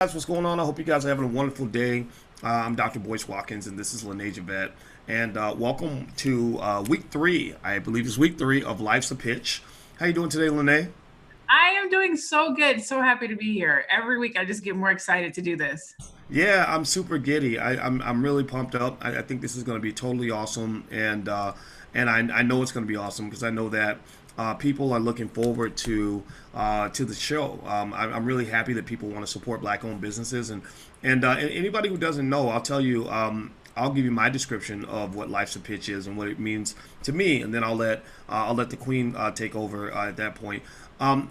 Guys, what's going on? I hope you guys are having a wonderful day. I'm Dr. Boyce Watkins, and this is Lene Javette. And welcome to week three. I believe it's week three of Life's a Pitch. How you doing today, Lene? I am doing so good. So happy to be here. Every week I just get more excited to do this. Yeah, I'm super giddy. I'm really pumped up. I think this is going to be totally awesome, and I know it's going to be awesome because I know that people are looking forward to the show. I'm really happy that people want to support black-owned businesses, and anybody who doesn't know, I'll tell you. I'll give you my description of what Life's a Pitch is and what it means to me, and then I'll let the Queen take over at that point.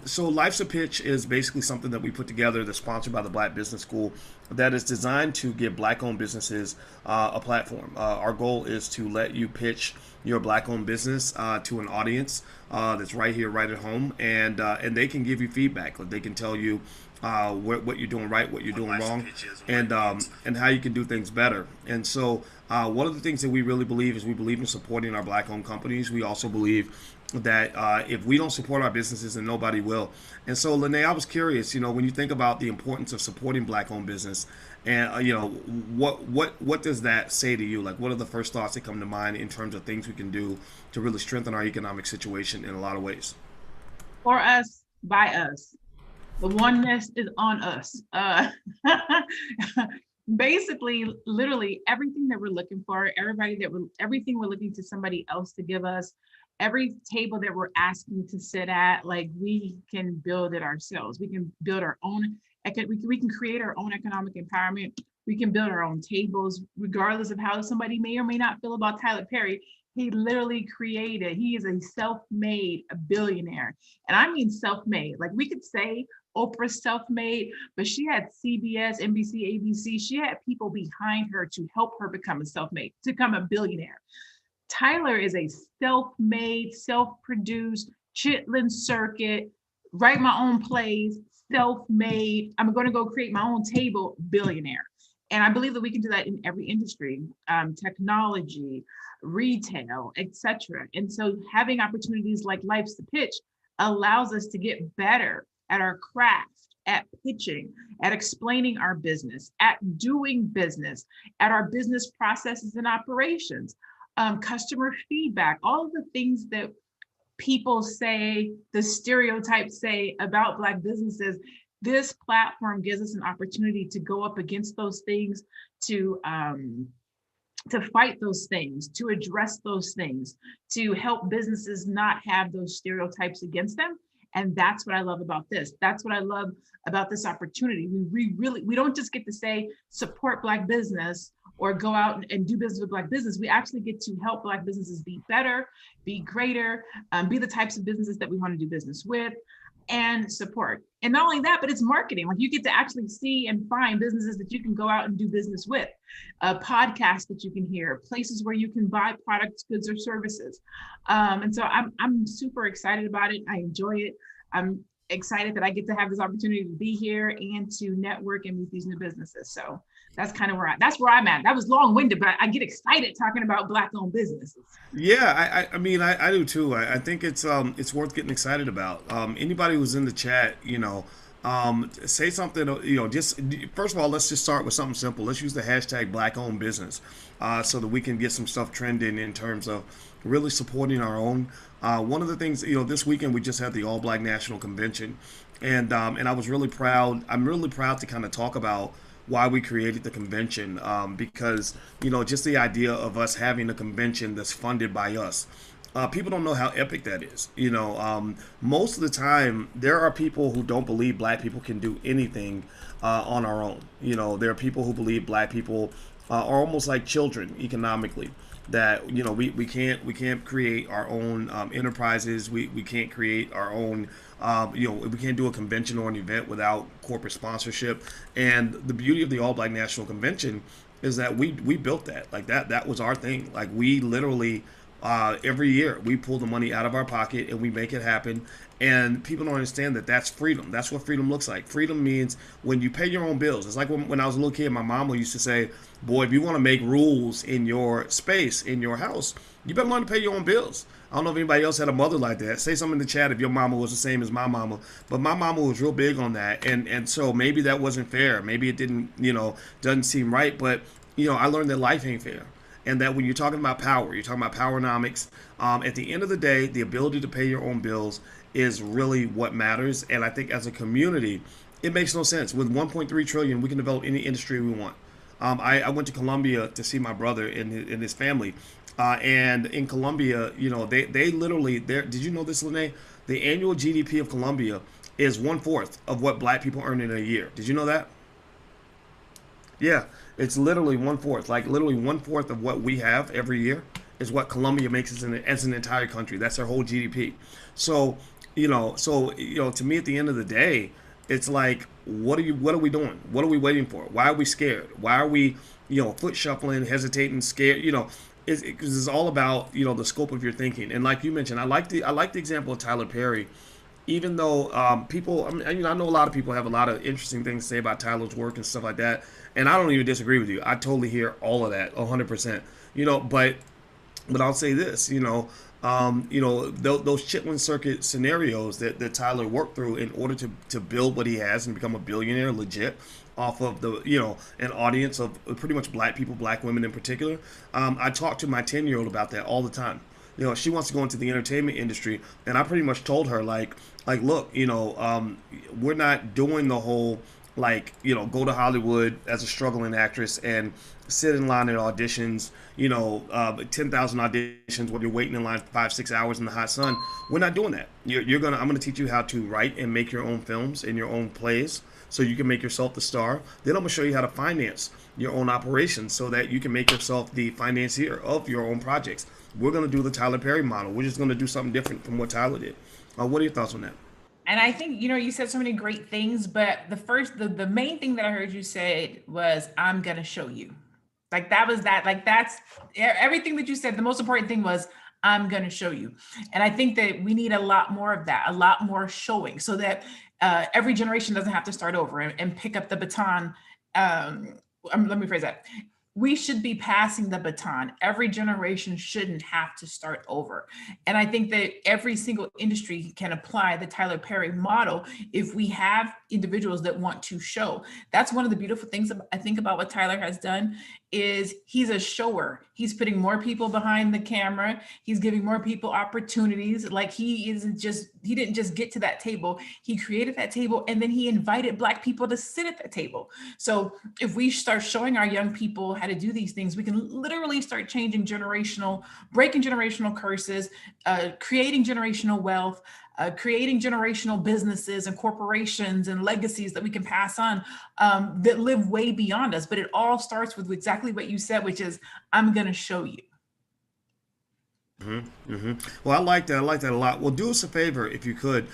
So Life's a Pitch is basically something that we put together that's sponsored by the Black Business School that is designed to give black-owned businesses a platform. Our goal is to let you pitch your black-owned business to an audience that's right here, right at home, and they can give you feedback. They can tell you what you're doing right, what you're doing wrong, and how you can do things better. And so, one of the things that we really believe is we believe in supporting our black-owned companies. We also believe that if we don't support our businesses, then nobody will. And so, Lene, I was curious. When you think about the importance of supporting black-owned business, and what does that say to you? Like, what are the first thoughts that come to mind in terms of things we can do to really strengthen our economic situation in a lot of ways? For us, by us. The oneness is on us. Basically, literally everything that we're looking for, everything we're looking to somebody else to give us, every table that we're asking to sit at, like we can build it ourselves. We can build our own, we can create our own economic empowerment. We can build our own tables, regardless of how somebody may or may not feel about Tyler Perry. He literally he is a self-made billionaire. And I mean self-made. Like we could say Oprah's self-made, but she had CBS, NBC, ABC. She had people behind her to help her become to become a billionaire. Tyler is a self-made, self-produced, Chitlin Circuit, write my own plays, self-made. I'm going to go create my own table, billionaire. And I believe that we can do that in every industry, technology, retail, etc. And so having opportunities like Life's the Pitch allows us to get better at our craft, at pitching, at explaining our business, at doing business, at our business processes and operations, customer feedback, all of the things that people say, the stereotypes say about Black businesses. This platform gives us an opportunity to go up against those things, to fight those things, to address those things, to help businesses not have those stereotypes against them. And that's what I love about this. That's what I love about this opportunity. We don't just get to say support Black business or go out and do business with Black business. We actually get to help Black businesses be better, be greater, be the types of businesses that we want to do business with and support. And not only that, but it's marketing. Like you get to actually see and find businesses that you can go out and do business with, podcasts that you can hear, places where you can buy products, goods, or services. And so I'm super excited about it. I enjoy it. I'm excited that I get to have this opportunity to be here and to network and meet these new businesses. So that's kind of that's where I'm at. That was long-winded, but I get excited talking about Black-owned businesses. Yeah, I mean, I do too. I think it's worth getting excited about. Anybody who's in the chat, say something. Just first of all, let's just start with something simple. Let's use the hashtag Black Owned Business, so that we can get some stuff trending in terms of really supporting our own. One of the things, this weekend we just had the All Black National Convention, and I was really proud. I'm really proud to kind of talk about why we created the convention, because just the idea of us having a convention that's funded by us, people don't know how epic that is. Most of the time there are people who don't believe black people can do anything on our own. There are people who believe black people are almost like children economically, that we can't create our own enterprises. We can't create our own we can't do a convention or an event without corporate sponsorship. And the beauty of the All Black National Convention is that we built that. Like that was our thing. Like we literally Every year, we pull the money out of our pocket and we make it happen. And people don't understand that that's freedom. That's what freedom looks like. Freedom means when you pay your own bills. It's like when I was a little kid, my mom used to say, boy, if you want to make rules in your space, in your house, you better learn to pay your own bills. I don't know if anybody else had a mother like that. Say something in the chat if your mama was the same as my mama. But my mama was real big on that. And so maybe that wasn't fair. Maybe it didn't, doesn't seem right. But, I learned that life ain't fair. And that when you're talking about power, you're talking about powernomics. At the end of the day, the ability to pay your own bills is really what matters. And I think as a community, it makes no sense. With 1.3 trillion, we can develop any industry we want. I went to Colombia to see my brother and his family. And in Colombia, they literally, did you know this, Lene? The annual GDP of Colombia is 1/4 of what black people earn in a year. Did you know that? Yeah, it's literally 1/4. Like literally 1/4 of what we have every year is what Colombia makes as an entire country. That's their whole GDP. So, to me, at the end of the day, it's like, what are we doing? What are we waiting for? Why are we scared? Why are we, foot shuffling, hesitating, scared? Because it's all about the scope of your thinking. And like you mentioned, I like the example of Tyler Perry. Even though people, I know a lot of people have a lot of interesting things to say about Tyler's work and stuff like that, and I don't even disagree with you. I totally hear all of that, 100%. But I'll say this, those Chitlin Circuit scenarios that Tyler worked through in order to build what he has and become a billionaire legit off of an audience of pretty much black people, black women in particular. I talk to my 10-year-old about that all the time. She wants to go into the entertainment industry, and I pretty much told her look, we're not doing the whole go to Hollywood as a struggling actress and sit in line at auditions, 10,000 auditions where you're waiting in line 5-6 hours in the hot sun. We're not doing that. I'm gonna teach you how to write and make your own films and your own plays so you can make yourself the star. Then I'm gonna show you how to finance your own operations so that you can make yourself the financier of your own projects. We're gonna do the Tyler Perry model. We're just gonna do something different from what Tyler did. What are your thoughts on that? And I think, you said so many great things, but the main thing that I heard you say was, I'm going to show you. Like that was that, like that's everything that you said. The most important thing was, I'm going to show you. And I think that we need a lot more of that, a lot more showing so that every generation doesn't have to start over and pick up the baton. Let me phrase that. We should be passing the baton. Every generation shouldn't have to start over. And I think that every single industry can apply the Tyler Perry model if we have individuals that want to show. That's one of the beautiful things I think about what Tyler has done is he's a shower. He's putting more people behind the camera. He's giving more people opportunities. Like he didn't just get to that table. He created that table and then he invited Black people to sit at that table. So if we start showing our young people how to do these things, we can literally start breaking generational curses, creating generational wealth, creating generational businesses and corporations and legacies that we can pass on that live way beyond us. But it all starts with exactly what you said, which is, I'm going to show you. Well, I like that. I like that a lot. Well, do us a favor if you could.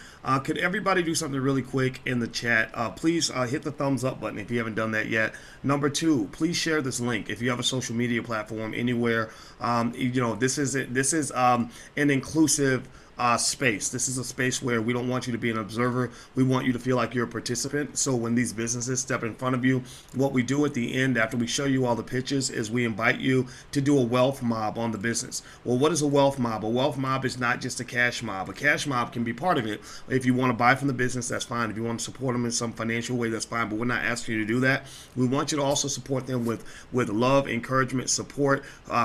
Could everybody do something really quick in the chat? Please hit the thumbs up button if you haven't done that yet. Number two, please share this link if you have a social media platform anywhere. This is an inclusive space. This is a space where we don't want you to be an observer. We want you to feel like you're a participant. So when these businesses step in front of you, what we do at the end after we show you all the pitches is we invite you to do a wealth mob on the business. Well, what is a wealth mob? A wealth mob is not just a cash mob. A cash mob can be part of it. If you want to buy from the business, that's fine. If you want to support them in some financial way, that's fine. But we're not asking you to do that. We want you to also support them with love, encouragement, support,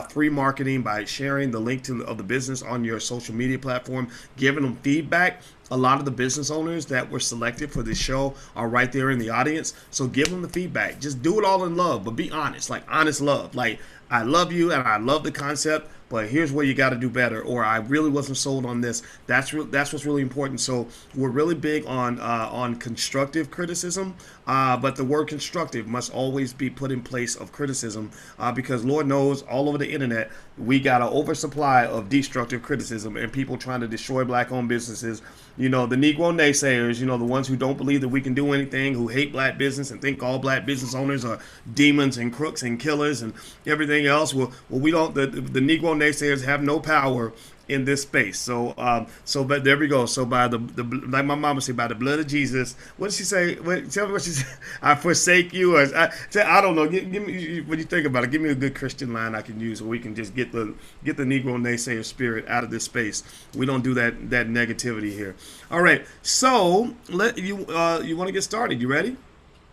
free marketing by sharing the link of the business on your social media platform, giving them feedback. A lot of the business owners that were selected for this show are right there in the audience. So give them the feedback. Just do it all in love, but be honest, like honest love. Like, I love you and I love the concept, but here's where you got to do better. Or I really wasn't sold on this. That's what's really important. So we're really big on constructive criticism, but the word constructive must always be put in place of criticism, because Lord knows all over the internet we got an oversupply of destructive criticism and people trying to destroy Black-owned businesses, The Negro naysayers, the ones who don't believe that we can do anything, who hate black business and think all black business owners are demons and crooks and killers and everything else. Well, we don't. The Negro naysayers have no power in this space. But there we go. So by the like my mama said, by the blood of Jesus. What did she say? Tell me what she said. I forsake you. Or I don't know. Give me what you think about it. Give me a good Christian line I can use, where we can just get the Negro naysayer spirit out of this space. We don't do that negativity here. All right. So you want to get started? You ready?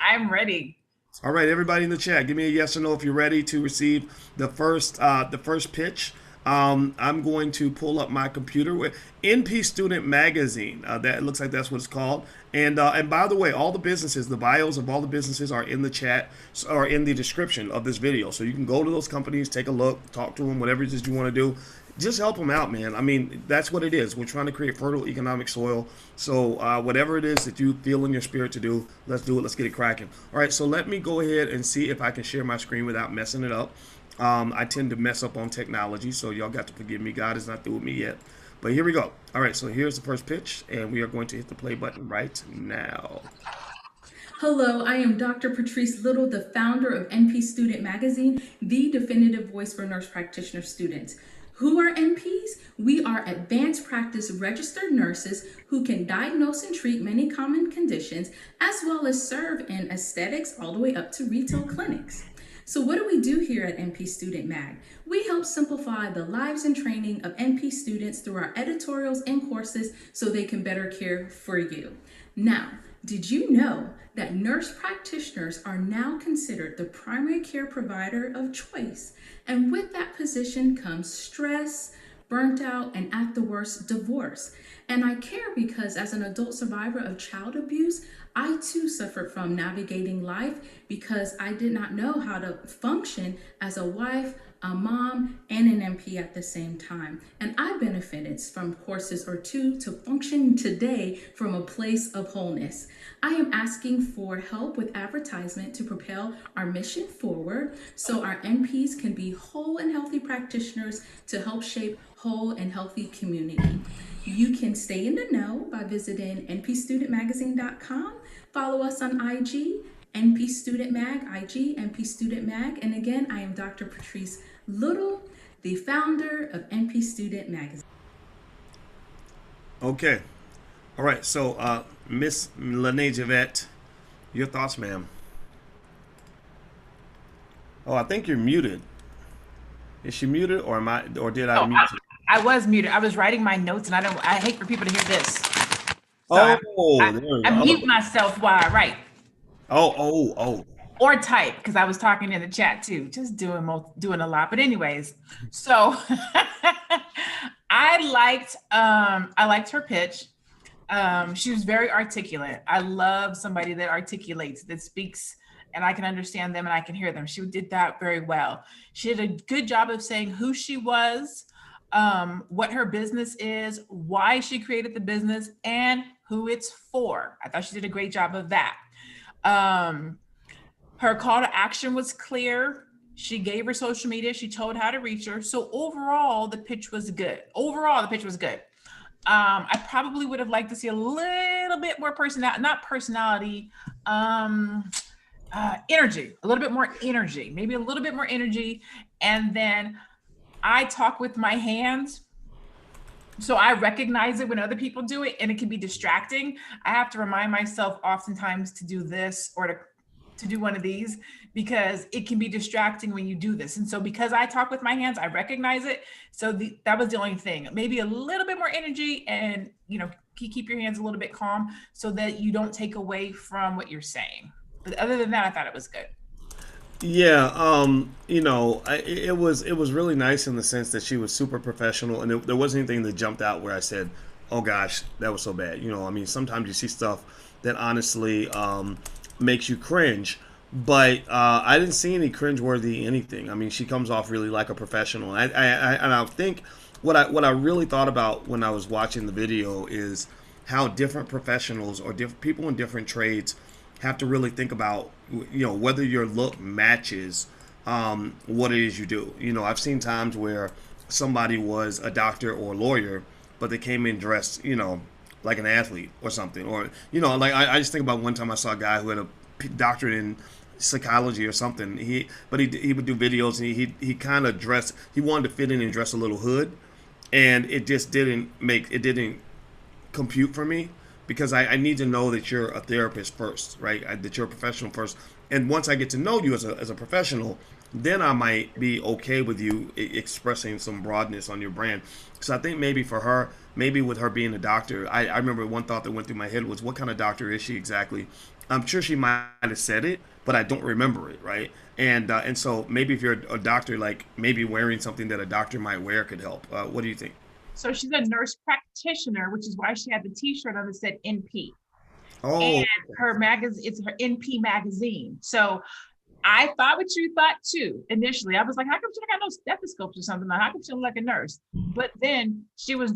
I'm ready. All right, everybody in the chat, give me a yes or no if you're ready to receive the first pitch. I'm going to pull up my computer with NP Student Magazine. That looks like that's what it's called. And by the way, all the businesses, the bios of all the businesses are in the chat or in the description of this video. So you can go to those companies, take a look, talk to them, whatever it is you want to do. Just help them out, man. I mean, that's what it is. We're trying to create fertile economic soil. So whatever it is that you feel in your spirit to do, let's do it. Let's get it cracking. All right, so let me go ahead and see if I can share my screen without messing it up. I tend to mess up on technology, so y'all got to forgive me. God is not through with me yet. But here we go. All right, so here's the first pitch, and we are going to hit the play button right now. Hello, I am Dr. Patrice Little, the founder of NP Student Magazine, the definitive voice for nurse practitioner students. Who are NPs? We are advanced practice registered nurses who can diagnose and treat many common conditions, as well as serve in aesthetics all the way up to retail clinics. So what do we do here at NP Student Mag? We help simplify the lives and training of NP students through our editorials and courses so they can better care for you. Now, did you know that nurse practitioners are now considered the primary care provider of choice? And with that position comes stress, burnt out, and at the worst, divorce. And I care because as an adult survivor of child abuse, I too suffered from navigating life because I did not know how to function as a wife, a mom, and an NP at the same time. And I benefited from courses or two to function today from a place of wholeness. I am asking for help with advertisement to propel our mission forward so our NPs can be whole and healthy practitioners to help shape whole and healthy community. You can stay in the know by visiting npstudentmagazine.com. Follow us on IG, NP Student Mag, IG, NP Student Mag. And again, I am Dr. Patrice Little, the founder of NP Student Magazine. Okay. All right. So, Miss Lene Javette, your thoughts, ma'am? Oh, I think you're muted. Is she muted, or am I, or did I mute you? I was muted. I was writing my notes, and I hate for people to hear this. So there we go. I mute myself while I write. Oh. Or type, because I was talking in the chat too, just doing a lot. But anyways, so I liked her pitch. She was very articulate. I love somebody that articulates, that speaks, and I can understand them and I can hear them. She did that very well. She did a good job of saying who she was, what her business is, why she created the business, and who it's for. I thought she did a great job of that. Her call to action was clear. She gave her social media. She told how to reach her. So overall, the pitch was good. I probably would have liked to see a little bit more energy, a little bit more energy, maybe a little bit more energy. And then I talk with my hands. So I recognize it when other people do it, and it can be distracting. I have to remind myself oftentimes to do this or to do one of these, because it can be distracting when you do this. And so because I talk with my hands, I recognize it. So that was the only thing. Maybe a little bit more energy, and keep your hands a little bit calm so that you don't take away from what you're saying. But other than that, I thought it was good. Yeah, it was really nice in the sense that she was super professional, and there wasn't anything that jumped out where I said, "Oh gosh, that was so bad." I mean, sometimes you see stuff that honestly makes you cringe, but I didn't see any cringeworthy anything. I mean, she comes off really like a professional, and I think what I really thought about when I was watching the video is how different professionals or different people in different trades have to really think about whether your look matches what it is you do. I've seen times where somebody was a doctor or a lawyer, but they came in dressed like an athlete or something, or like I just think about one time I saw a guy who had a doctorate in psychology or something. He would do videos, and he kind of dressed. He wanted to fit in and dress a little hood, and it didn't compute for me because I need to know that you're a therapist first, right? That you're a professional first. And once I get to know you as a professional, then I might be okay with you expressing some broadness on your brand. So I think maybe for her, maybe with her being a doctor, I remember one thought that went through my head was, what kind of doctor is she exactly? I'm sure she might have said it, but I don't remember it, right? And so maybe if you're a doctor, like maybe wearing something that a doctor might wear could help. What do you think? So she's a nurse practitioner, which is why she had the T-shirt on that said NP. And Oh, her magazine, it's her NP magazine. So I thought what you thought too initially. I was like, how come she don't got no stethoscopes or something? Like, how come she look like a nurse? But then she was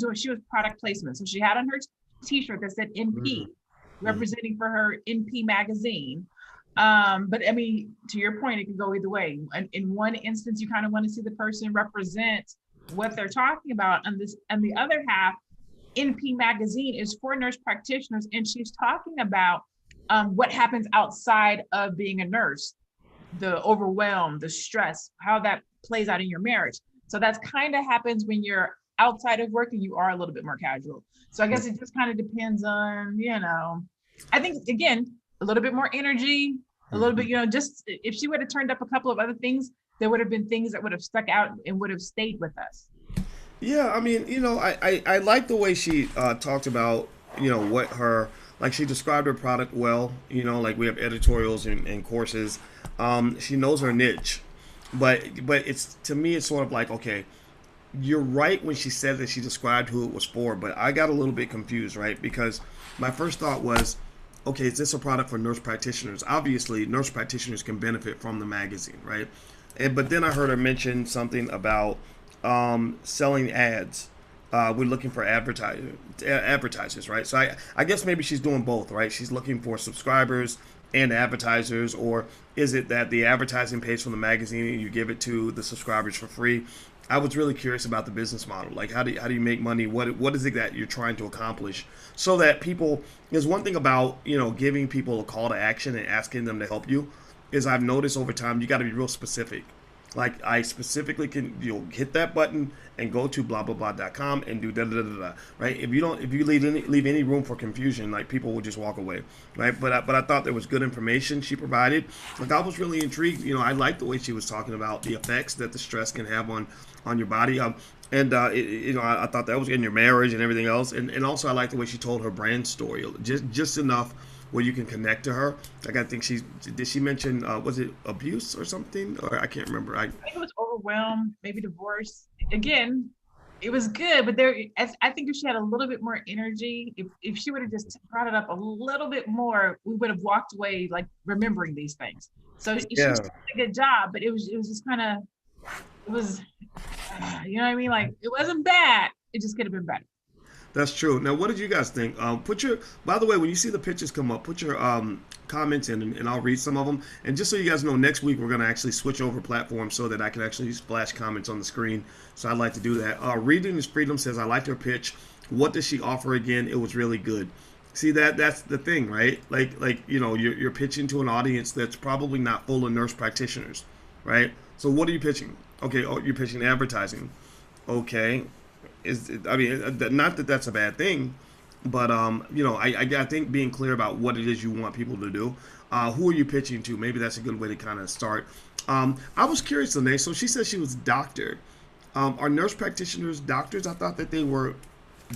product placement. So she had on her T-shirt that said NP, representing for her NP magazine. But I mean, to your point, it can go either way. In one instance, you kind of want to see the person represent what they're talking about. And the other half, NP magazine is for nurse practitioners, and she's talking about what happens outside of being a nurse, the overwhelm, the stress, how that plays out in your marriage. So that's kind of happens when you're outside of work and you are a little bit more casual. So I guess it just kind of depends on, I think again, a little bit more energy, a little bit, just if she would have turned up a couple of other things, there would have been things that would have stuck out and would have stayed with us. yeah, I mean, I like the way she talked about, what her, like she described her product well, like we have editorials and courses. She knows her niche, but it's, to me, it's sort of like, okay, you're right when she said that she described who it was for, but I got a little bit confused, right? Because my first thought was, okay, is this a product for nurse practitioners? Obviously, nurse practitioners can benefit from the magazine, right? But then I heard her mention something about selling ads. We're looking for advertisers, right? So I guess maybe she's doing both, right? She's looking for subscribers and advertisers, or is it that the advertising pays for the magazine and you give it to the subscribers for free? I was really curious about the business model. Like, how do you make money? What is it that you're trying to accomplish? So that people, there's one thing about giving people a call to action and asking them to help you, is I've noticed over time you got to be real specific. Like, I specifically can hit that button and go to blah blah blah.com and do da da da da, right? If you leave any room for confusion, like, people will just walk away, right? But I thought there was good information she provided. Like, I was really intrigued. I liked the way she was talking about the effects that the stress can have on your body. I thought that was in your marriage and everything else. And also I like the way she told her brand story, just enough where you can connect to her. Like, I think did she mention, was it abuse or something? Or I can't remember. I think it was overwhelmed, maybe divorce. Again, it was good, but I think if she had a little bit more energy, if she would have just brought it up a little bit more, we would have walked away like remembering these things. So she Yeah. did a good job, but it was just kind of, it was, you know what I mean? Like, it wasn't bad. It just could have been better. That's true. Now, what did you guys think? By the way, when you see the pictures come up, put your comments in, and I'll read some of them. And just so you guys know, next week we're going to actually switch over platforms so that I can actually splash comments on the screen. So I'd like to do that. Reading is Freedom says, I liked her pitch. What does she offer again? It was really good. See, that's the thing, right? Like you're pitching to an audience that's probably not full of nurse practitioners, right? So what are you pitching? Okay, you're pitching advertising. Okay, I mean, not that that's a bad thing, but I think being clear about what it is you want people to do. Who are you pitching to? Maybe that's a good way to kind of start. I was curious, Lene. So she said she was a doctor. Are nurse practitioners doctors? I thought that they were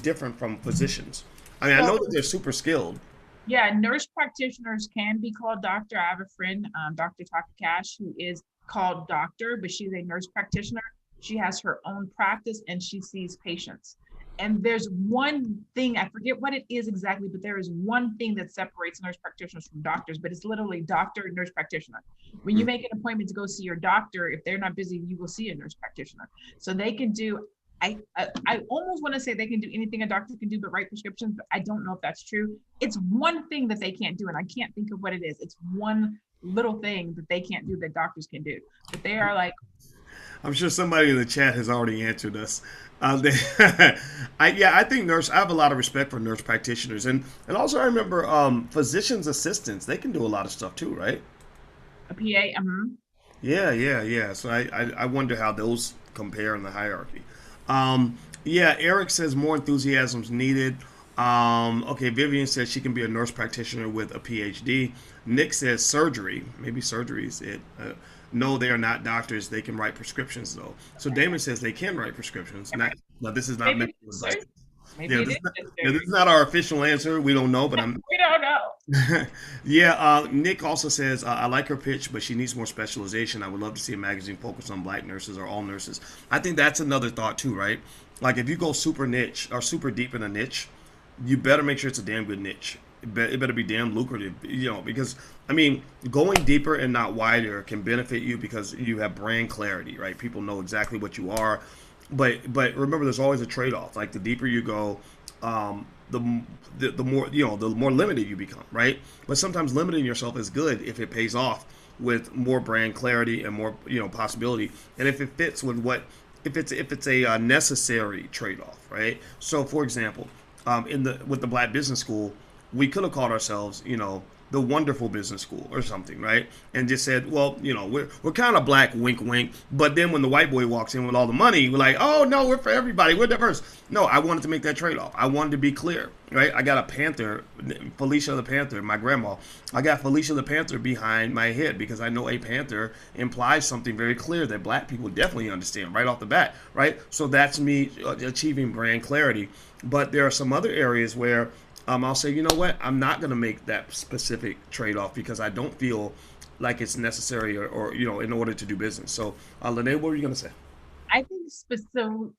different from physicians. I mean, I know So, that they're super skilled. yeah, nurse practitioners can be called doctor. I have a friend, Dr. Takakash, who is called doctor, but she's a nurse practitioner. She has her own practice and she sees patients. And there's one thing, I forget what it is exactly, but there is one thing that separates nurse practitioners from doctors, but it's literally doctor and nurse practitioner. When you make an appointment to go see your doctor, if they're not busy, you will see a nurse practitioner. So they can do, I almost want to say they can do anything a doctor can do but write prescriptions, but I don't know if that's true. It's one thing that they can't do, and I can't think of what it is. It's one little thing that they can't do that doctors can do. But they are like I'm sure somebody in the chat has already answered us. I think nurse. I have a lot of respect for nurse practitioners, and also I remember physicians assistants. They can do a lot of stuff too, right? A PA. Yeah, yeah, yeah. So I wonder how those compare in the hierarchy. Yeah, Eric says more enthusiasm's needed. Okay, Vivian says she can be a nurse practitioner with a PhD. Nick says surgery. Maybe surgery is it. No, they are not doctors. They can write prescriptions though. So Damon says they can write prescriptions. Not, now this is not Maybe medical it's advice. surgery. Maybe Yeah, it this is is not, just yeah, this surgery. is not our official answer. We don't know, but I'm We don't know. yeah, Nick also says, I like her pitch, but she needs more specialization. I would love to see a magazine focus on black nurses or all nurses. I think that's another thought too, right? Like if you go super niche or super deep in a niche, you better make sure it's a damn good niche. It better be damn lucrative, because I mean, going deeper and not wider can benefit you because you have brand clarity, right? People know exactly what you are, but remember, there's always a trade off. Like the deeper you go, the more the more limited you become, right? But sometimes limiting yourself is good if it pays off with more brand clarity and more possibility, and if it fits with what if it's a necessary trade off, right? So, for example, in the with the Black Business School, we could have called ourselves, the Wonderful Business School or something, right? And just said, well, we're kind of black, wink, wink. But then when the white boy walks in with all the money, we're like, oh no, we're for everybody, we're diverse. No, I wanted to make that trade off. I wanted to be clear, right? I got a panther, Felicia the Panther, my grandma. I got Felicia the Panther behind my head because I know a panther implies something very clear that black people definitely understand right off the bat, right? So that's me achieving brand clarity. But there are some other areas where I'll say, you know what, I'm not going to make that specific trade off because I don't feel like it's necessary or in order to do business. So, Lene, what were you going to say? I think so.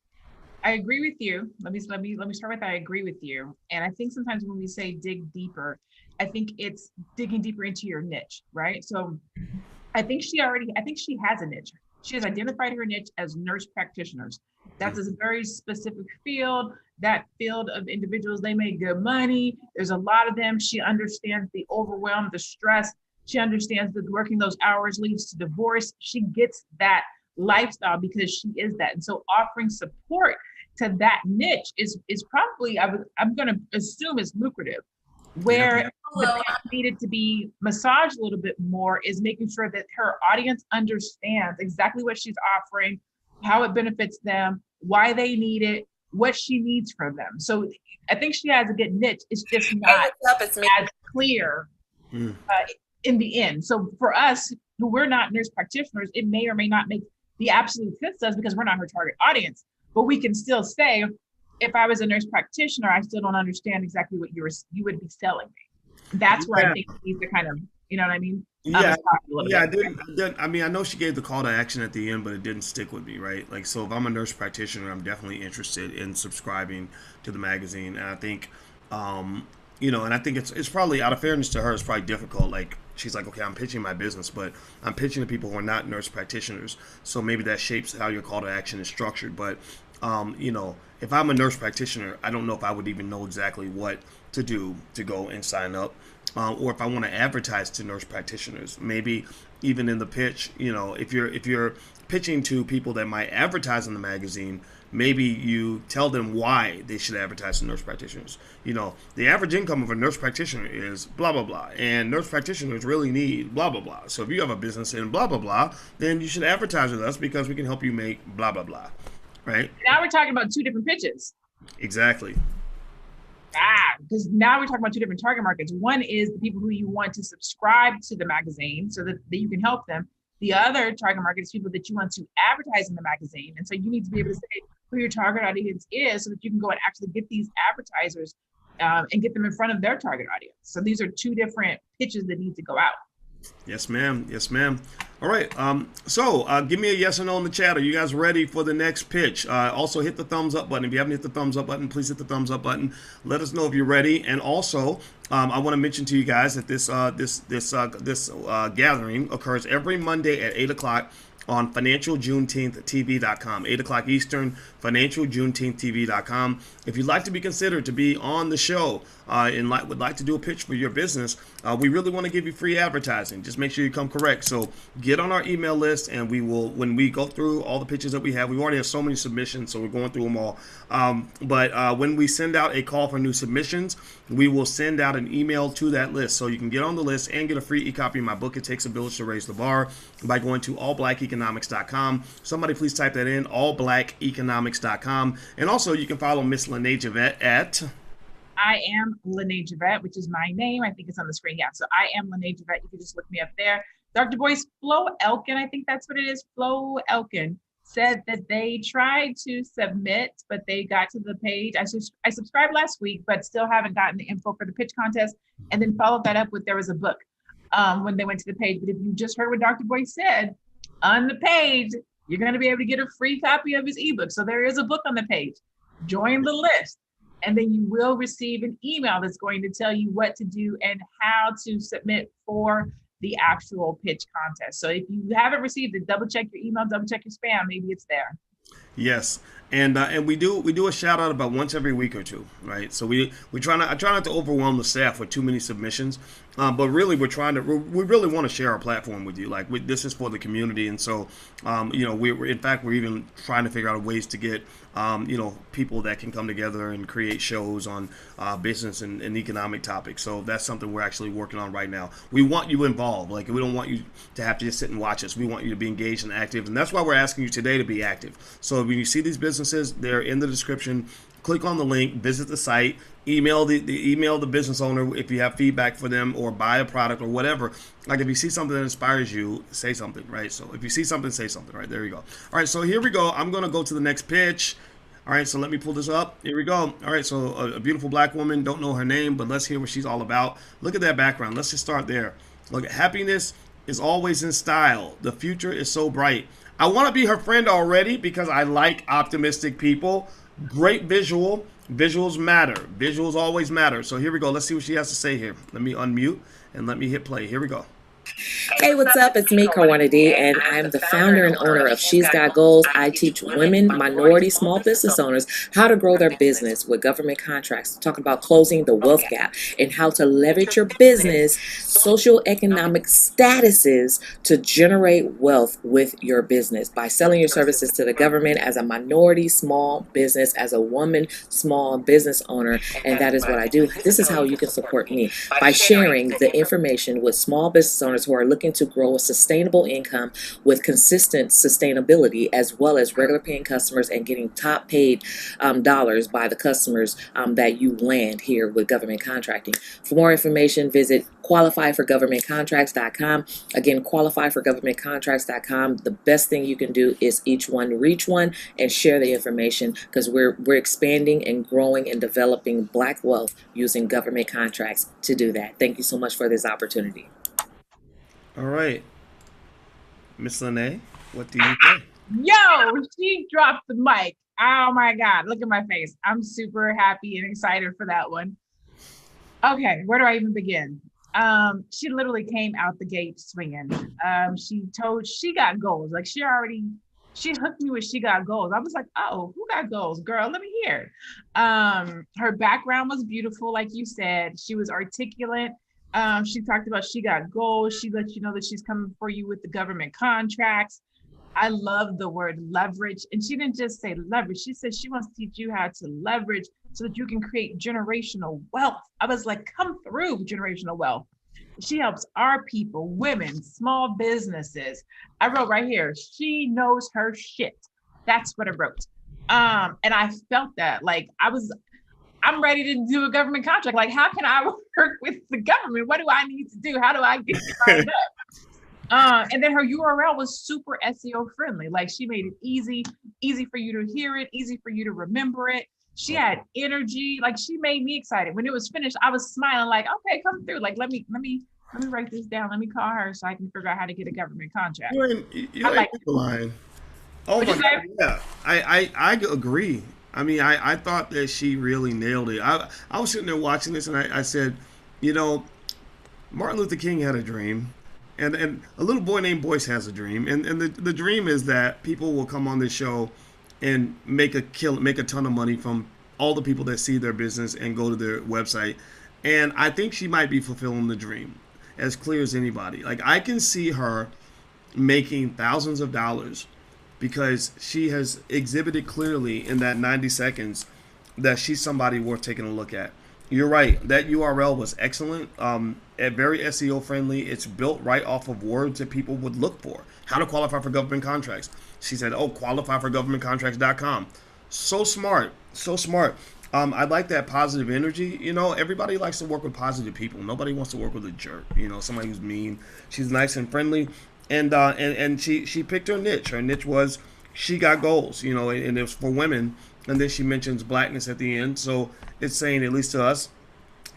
I agree with you. Let me start with I agree with you. And I think sometimes when we say dig deeper, I think it's digging deeper into your niche, right? So I think she has a niche. She has identified her niche as nurse practitioners. That's a very specific field. That field of individuals, they make good money. There's a lot of them. She understands the overwhelm, the stress. She understands that working those hours leads to divorce. She gets that lifestyle because she is that. And so offering support to that niche is probably, I'm going to assume is lucrative. Yeah. Where the pitch needed to be massaged a little bit more is making sure that her audience understands exactly what she's offering, how it benefits them, why they need it, what she needs from them. So I think she has a good niche. It's just not It's me. as clear in the end. So for us, who we're not nurse practitioners, it may or may not make the absolute sense to us because we're not her target audience. But we can still say, if I was a nurse practitioner, I still don't understand exactly what you would be selling me. That's where I think it needs to kind of, you know what I mean? Yeah, yeah, I mean, I know she gave the call to action at the end, but it didn't stick with me, right? Like, so if I'm a nurse practitioner, I'm definitely interested in subscribing to the magazine, and I think, and I think it's probably out of fairness to her, it's probably difficult. Like, she's like, okay, I'm pitching my business, but I'm pitching to people who are not nurse practitioners, so maybe that shapes how your call to action is structured. But, if I'm a nurse practitioner, I don't know if I would even know exactly what to do to go and sign up. Or if I want to advertise to nurse practitioners, maybe even in the pitch, if you're pitching to people that might advertise in the magazine, maybe you tell them why they should advertise to nurse practitioners. The average income of a nurse practitioner is blah blah blah, and nurse practitioners really need blah blah blah. So if you have a business in blah blah blah, then you should advertise with us because we can help you make blah blah blah, right? Now we're talking about two different pitches. Exactly. Because now we're talking about two different target markets. One is the people who you want to subscribe to the magazine so that you can help them. The other target market is people that you want to advertise in the magazine. And so you need to be able to say who your target audience is so that you can go and actually get these advertisers and get them in front of their target audience. So these are two different pitches that need to go out. Yes, ma'am. Yes, ma'am. All right. So give me a yes or no in the chat. Are you guys ready for the next pitch? Also, hit the thumbs up button. If you haven't hit the thumbs up button, please hit the thumbs up button. Let us know if you're ready. And also, I want to mention to you guys that this gathering occurs every Monday at 8 o'clock on financialjuneteenthtv.com, 8 o'clock Eastern, financialjuneteenthtv.com. If you'd like to be considered to be on the show and would like to do a pitch for your business, we really want to give you free advertising. Just make sure you come correct. So get on our email list, and we will, when we go through all the pitches that we have, we already have so many submissions, so we're going through them all. But when we send out a call for new submissions, we will send out an email to that list. So you can get on the list and get a free e-copy of my book, It Takes a Village to Raise the Bar, by going to allblackeconomics.com. Somebody please type that in, allblackeconomics.com. And also you can follow Miss Lene Javette at... I am Lene Javette, which is my name. I think it's on the screen. Yeah, so I am Lene Javette. You can just look me up there. Dr. Boyce, Flo Elkin, I think that's what it is. Flo Elkin said that they tried to submit, but they got to the page. I subscribed last week, but still haven't gotten the info for the pitch contest. And then followed that up with there was a book when they went to the page. But if you just heard what Dr. Boyce said, on the page, you're going to be able to get a free copy of his ebook. So there is a book on the page. Join the list. And then you will receive an email that's going to tell you what to do and how to submit for the actual pitch contest. So if you haven't received it, double check your email, double check your spam. Maybe it's there. Yes, and we do a shout out about once every week or two, right? So I try not to overwhelm the staff with too many submissions, but really we really want to share our platform with you. Like this is for the community, and so we're even trying to figure out ways to get people that can come together and create shows on business and economic topics. So that's something we're actually working on right now. We want you involved. Like we don't want you to have to just sit and watch us. We want you to be engaged and active, and that's why we're asking you today to be active. So when you see these businesses, they're in the description. Click on the link, visit the site, email the business owner if you have feedback for them, or buy a product or whatever. Like if you see something that inspires you, say something, right? So if you see something, say something, right? There you go. All right, so here we go. I'm going to go to the next pitch. All right, so let me pull this up. Here we go. All right, so a beautiful black woman, don't know her name, but let's hear what she's all about. Look at that background. Let's just start there. Look, happiness is always in style. The future is so bright. I want to be her friend already because I like optimistic people. Great visual. Visuals matter. Visuals always matter. So here we go. Let's see what she has to say here. Let me unmute and let me hit play. Here we go. Hey, what's up? It's me, Karwanna, and I'm the founder and owner of She's Got Goals. I teach women, minority, small business owners how to grow their business with government contracts, talking about closing the wealth gap and how to leverage your business socioeconomic statuses to generate wealth with your business by selling your services to the government as a minority, small business, as a woman, small business owner. And that is what I do. This is how you can support me by sharing the information with small business owners who are looking to grow a sustainable income with consistent sustainability, as well as regular paying customers and getting top paid dollars by the customers that you land here with government contracting. For more information, visit qualifyforgovernmentcontracts.com. Again, qualifyforgovernmentcontracts.com. The best thing you can do is each one reach one and share the information, because we're expanding and growing and developing Black wealth using government contracts to do that. Thank you so much for this opportunity. All right, Miss Lene, what do you think? Yo, she dropped the mic. Oh my God, look at my face. I'm super happy and excited for that one. Okay, where do I even begin? She literally came out the gate swinging. She got goals. Like she hooked me with She Got Goals. I was like, oh, who got goals? Girl, let me hear. Her background was beautiful, like you said. She was articulate. She talked about she got goals. She let you know that she's coming for you with the government contracts. I love the word leverage. And she didn't just say leverage. She said she wants to teach you how to leverage so that you can create generational wealth. I was like, come through generational wealth. She helps our people, women, small businesses. I wrote right here, she knows her shit. That's what I wrote. And I felt that, like I'm ready to do a government contract. Like, how can I work with the government? What do I need to do? How do I get signed up? And then her URL was super SEO friendly. Like she made it easy for you to hear it, easy for you to remember it. She had energy. Like she made me excited. When it was finished, I was smiling like, okay, come through. Like, let me write this down. Let me call her so I can figure out how to get a government contract. You're like line. Oh my God. Yeah, I agree. I mean, I thought that she really nailed it. I was sitting there watching this and I said, Martin Luther King had a dream. And a little boy named Boyce has a dream, and the dream is that people will come on this show and make a ton of money from all the people that see their business and go to their website. And I think she might be fulfilling the dream as clear as anybody. Like, I can see her making thousands of dollars because she has exhibited clearly in that 90 seconds that she's somebody worth taking a look at. You're right. That URL was excellent. Very SEO friendly. It's built right off of words that people would look for. How to qualify for government contracts. She said, "Oh, qualifyforgovernmentcontracts.com." So smart. So smart. I like that positive energy. You know, everybody likes to work with positive people. Nobody wants to work with a jerk. You know, somebody who's mean. She's nice and friendly, and she picked her niche. Her niche was she got goals. You know, and it was for women. And then she mentions blackness at the end. So it's saying, at least to us,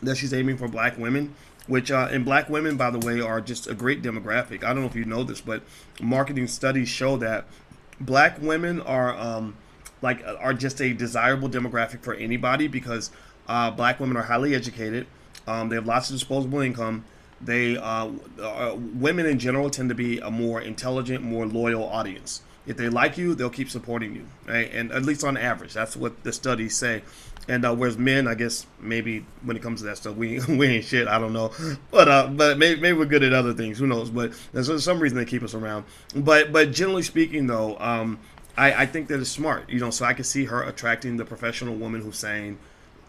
that she's aiming for black women, which and black women, by the way, are just a great demographic. I don't know if you know this, but marketing studies show that black women are just a desirable demographic for anybody because black women are highly educated. They have lots of disposable income. Women in general tend to be a more intelligent, more loyal audience. If they like you, they'll keep supporting you, right? And at least on average, that's what the studies say. And whereas men, I guess maybe when it comes to that stuff, we ain't shit. I don't know, but maybe we're good at other things. Who knows? But there's some reason they keep us around. But generally speaking, though, I think that it's smart. You know, so I can see her attracting the professional woman who's saying,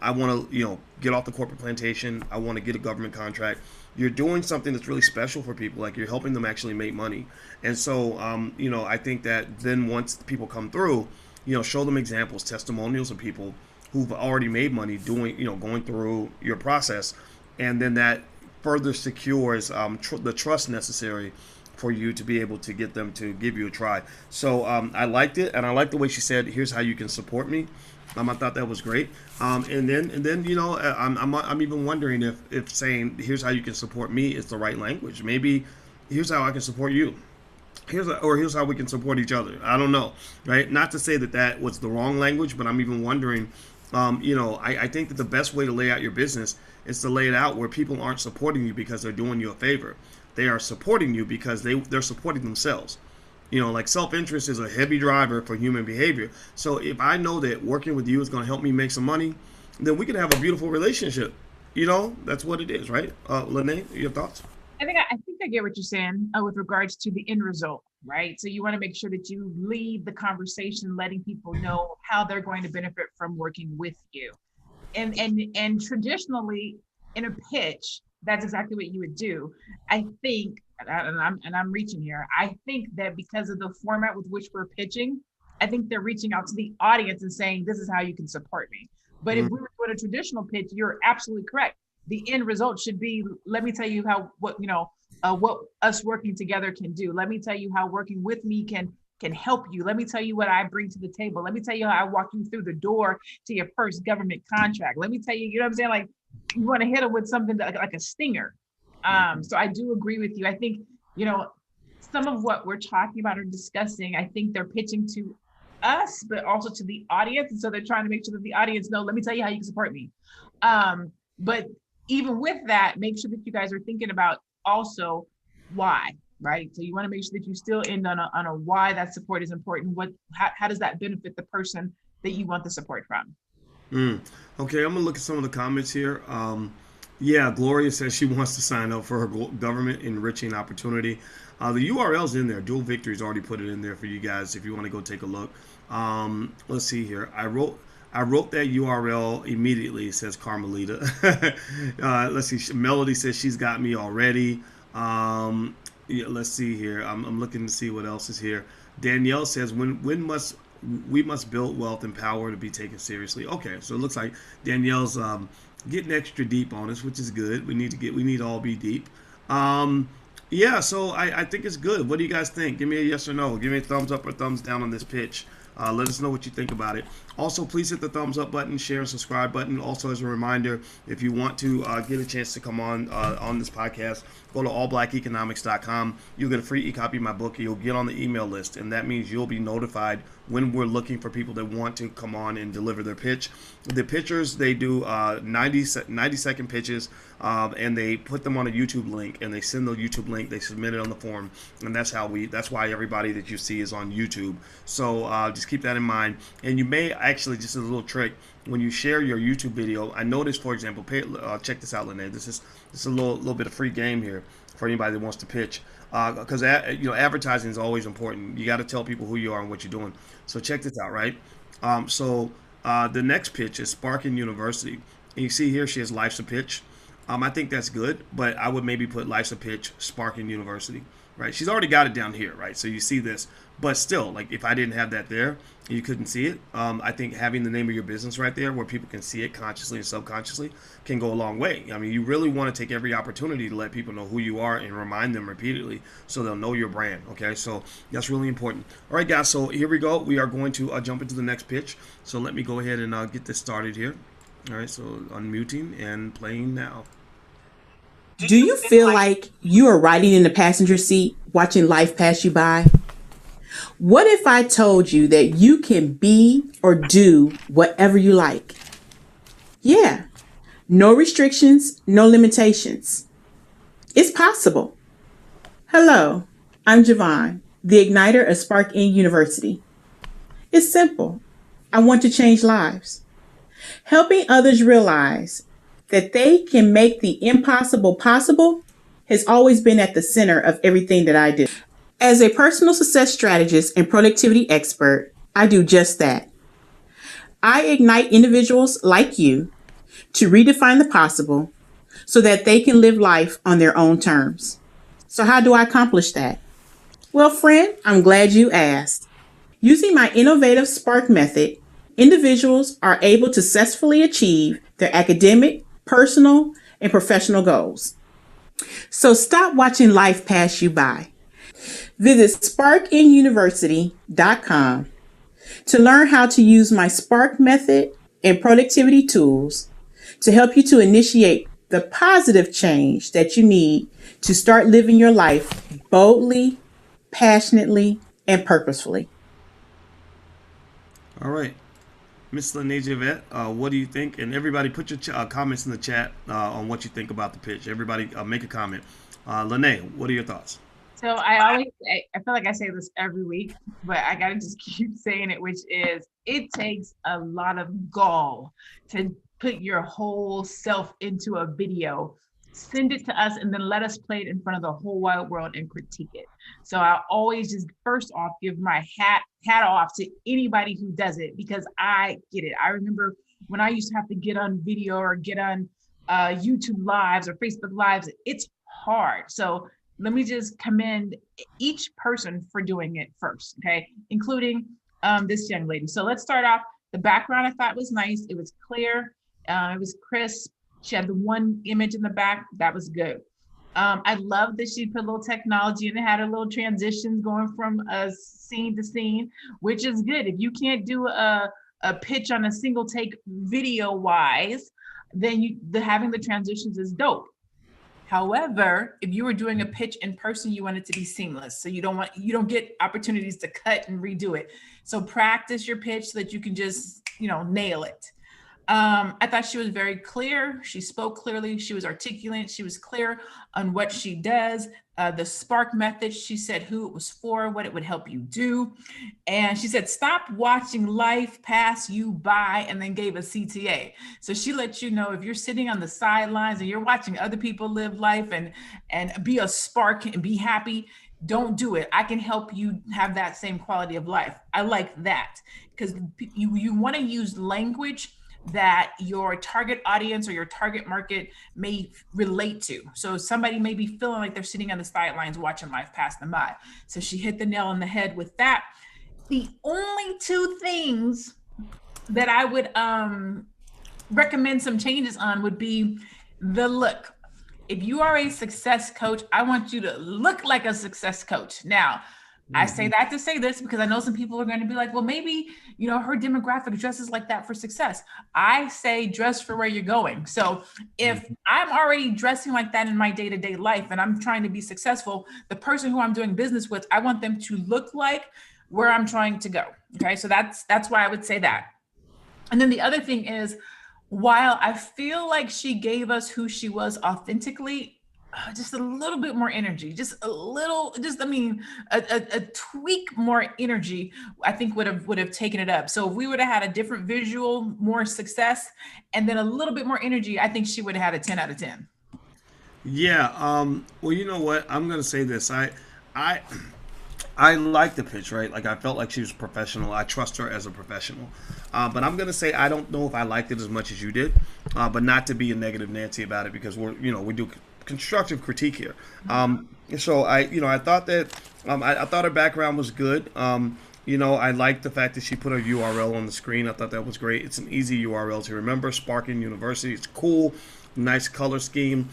I want to, get off the corporate plantation. I want to get a government contract. You're doing something that's really special for people. Like, you're helping them actually make money. And so, I think that then once people come through, show them examples, testimonials of people who've already made money going through your process. And then that further secures the trust necessary for you to be able to get them to give you a try. So I liked it, and I liked the way she said, "Here's how you can support me." I thought that was great. And then I'm even wondering if saying "here's how you can support me" is the right language. Maybe here's how I can support you. Here's how we can support each other. I don't know, right? Not to say that was the wrong language, but I'm even wondering. I think that the best way to lay out your business is to lay it out where people aren't supporting you because they're doing you a favor. They are supporting you because they're supporting themselves. Like, self-interest is a heavy driver for human behavior. So if I know that working with you is going to help me make some money, then we can have a beautiful relationship. That's what it is, right? Lene, your thoughts? I think I get what you're saying with regards to the end result, right? So you want to make sure that you lead the conversation, letting people know how they're going to benefit from working with you. And traditionally, in a pitch, that's exactly what you would do. I think, and I'm reaching here, I think that because of the format with which we're pitching, I think they're reaching out to the audience and saying, this is how you can support me. But if we were doing a traditional pitch, you're absolutely correct. The end result should be, let me tell you what us working together can do. Let me tell you how working with me can help you. Let me tell you what I bring to the table. Let me tell you how I walk you through the door to your first government contract. Let me tell you, you know what I'm saying? Like, you want to hit them with something like a stinger. So I do agree with you. I think, some of what we're talking about or discussing, I think they're pitching to us, but also to the audience. And so they're trying to make sure that the audience know, let me tell you how you can support me. But even with that, make sure that you guys are thinking about also why, right? So you want to make sure that you still end on a why that support is important. How does that benefit the person that you want the support from? Okay, I'm gonna look at some of the comments here. Yeah, Gloria says she wants to sign up for her government enriching opportunity. The URL's in there. Dual Victory's already put it in there for you guys if you want to go take a look. Let's see here. I wrote that URL immediately, says Carmelita. Let's see. Melody says she's got me already. Yeah, let's see here. I'm looking to see what else is here. Danielle says, we must build wealth and power to be taken seriously. Okay, so it looks like Danielle's getting extra deep on us, which is good. We need to all be deep. Yeah, so I think it's good. What do you guys think? Give me a yes or no. Give me a thumbs up or thumbs down on this pitch. Let us know what you think about it. Also, please hit the thumbs up button, share, and subscribe button. Also, as a reminder, if you want to get a chance to come on this podcast, go to allblackeconomics.com. You'll get a free e-copy of my book. You'll get on the email list, and that means you'll be notified when we're looking for people that want to come on and deliver their pitch. The pitchers, they do 90-second pitches. and they put them on a YouTube link, and they send the YouTube link, they submit it on the form, and that's why everybody that you see is on YouTube. So just keep that in mind. And you may actually, just as a little trick, when you share your YouTube video, I noticed, for example, check this out, Lene. This is a little bit of free game here for anybody that wants to pitch, because advertising is always important. You got to tell people who you are and what you're doing. So check this out, right? The next pitch is S.P.A.R.K University, and you see here she has Life's a Pitch. I think that's good, but I would maybe put Life's a Pitch, S.P.A.R.K University, right? She's already got it down here, right? So you see this, but still, like if I didn't have that there, you couldn't see it. I think having the name of your business right there, where people can see it consciously and subconsciously, can go a long way. I mean, you really want to take every opportunity to let people know who you are and remind them repeatedly so they'll know your brand. Okay, so that's really important. All right, guys. So here we go. We are going to jump into the next pitch. So let me go ahead and get this started here. All right. So unmuting and playing now. Do you feel like you are riding in the passenger seat, watching life pass you by? What if I told you that you can be or do whatever you like? Yeah, no restrictions, no limitations. It's possible. Hello, I'm GaVonne, the igniter of S.P.A.R.K University. It's simple. I want to change lives. Helping others realize that they can make the impossible possible has always been at the center of everything that I do. As a personal success strategist and productivity expert, I do just that. I ignite individuals like you to redefine the possible so that they can live life on their own terms. So how do I accomplish that? Well, friend, I'm glad you asked. Using my innovative S.P.A.R.K method, individuals are able to successfully achieve their academic, personal, and professional goals. So stop watching life pass you by. Visit sparkinuniversity.com to learn how to use my S.P.A.R.K method and productivity tools to help you to initiate the positive change that you need to start living your life boldly, passionately, and purposefully. All right. Miss Lene Javette, what do you think? And everybody, put your comments in the chat on what you think about the pitch. Everybody, make a comment. Lene, what are your thoughts? So I feel like I say this every week, but I gotta just keep saying it, which is it takes a lot of gall to put your whole self into a video, send it to us, and then let us play it in front of the whole wide world and critique it. So I always just first off give my hat off to anybody who does it, because I get it. I remember when I used to have to get on video or get on YouTube lives or Facebook lives, it's hard. So let me just commend each person for doing it first, okay? Including this young lady. So let's start off. The background I thought was nice. It was clear. It was crisp. She had the one image in the back. That was good. I love that she put a little technology and it had a little transitions going from scene to scene, which is good. If you can't do a pitch on a single take video wise, then having the transitions is dope. However, if you were doing a pitch in person, you want it to be seamless. So you don't get opportunities to cut and redo it. So practice your pitch so that you can just, nail it. I thought she was very clear. She spoke clearly. She was articulate. She was clear on what she does. The S.P.A.R.K method, she said who it was for, what it would help you do. And she said, stop watching life pass you by, and then gave a CTA. So she let you know if you're sitting on the sidelines and you're watching other people live life and be a S.P.A.R.K and be happy, don't do it. I can help you have that same quality of life. I like that, because you want to use language that your target audience or your target market may relate to. So somebody may be feeling like they're sitting on the sidelines watching life pass them by. So she hit the nail on the head with that. The only two things that I would recommend some changes on would be the look. If you are a success coach, I want you to look like a success coach. Now, I say that to say this because I know some people are going to be like, well, maybe, her demographic dresses like that for success. I say dress for where you're going. So if I'm already dressing like that in my day-to-day life and I'm trying to be successful, the person who I'm doing business with, I want them to look like where I'm trying to go. Okay. So that's why I would say that. And then the other thing is, While I feel like she gave us who she was authentically, just a little bit more energy, just a little, just, I mean, a tweak more energy, I think would have taken it up. So if we would have had a different visual, more success, and then a little bit more energy, I think she would have had a 10 out of 10. Yeah. Well, you know what? I'm gonna say this. I, I like the pitch, right? Like I felt like she was professional. I trust her as a professional. But I'm gonna say I don't know if I liked it as much as you did. But not to be a negative Nancy about it because we do constructive critique here. So I thought that I thought her background was good. I liked the fact that she put her URL on the screen. I thought that was great. It's an easy URL to remember. S.P.A.R.K University. It's cool, nice color scheme.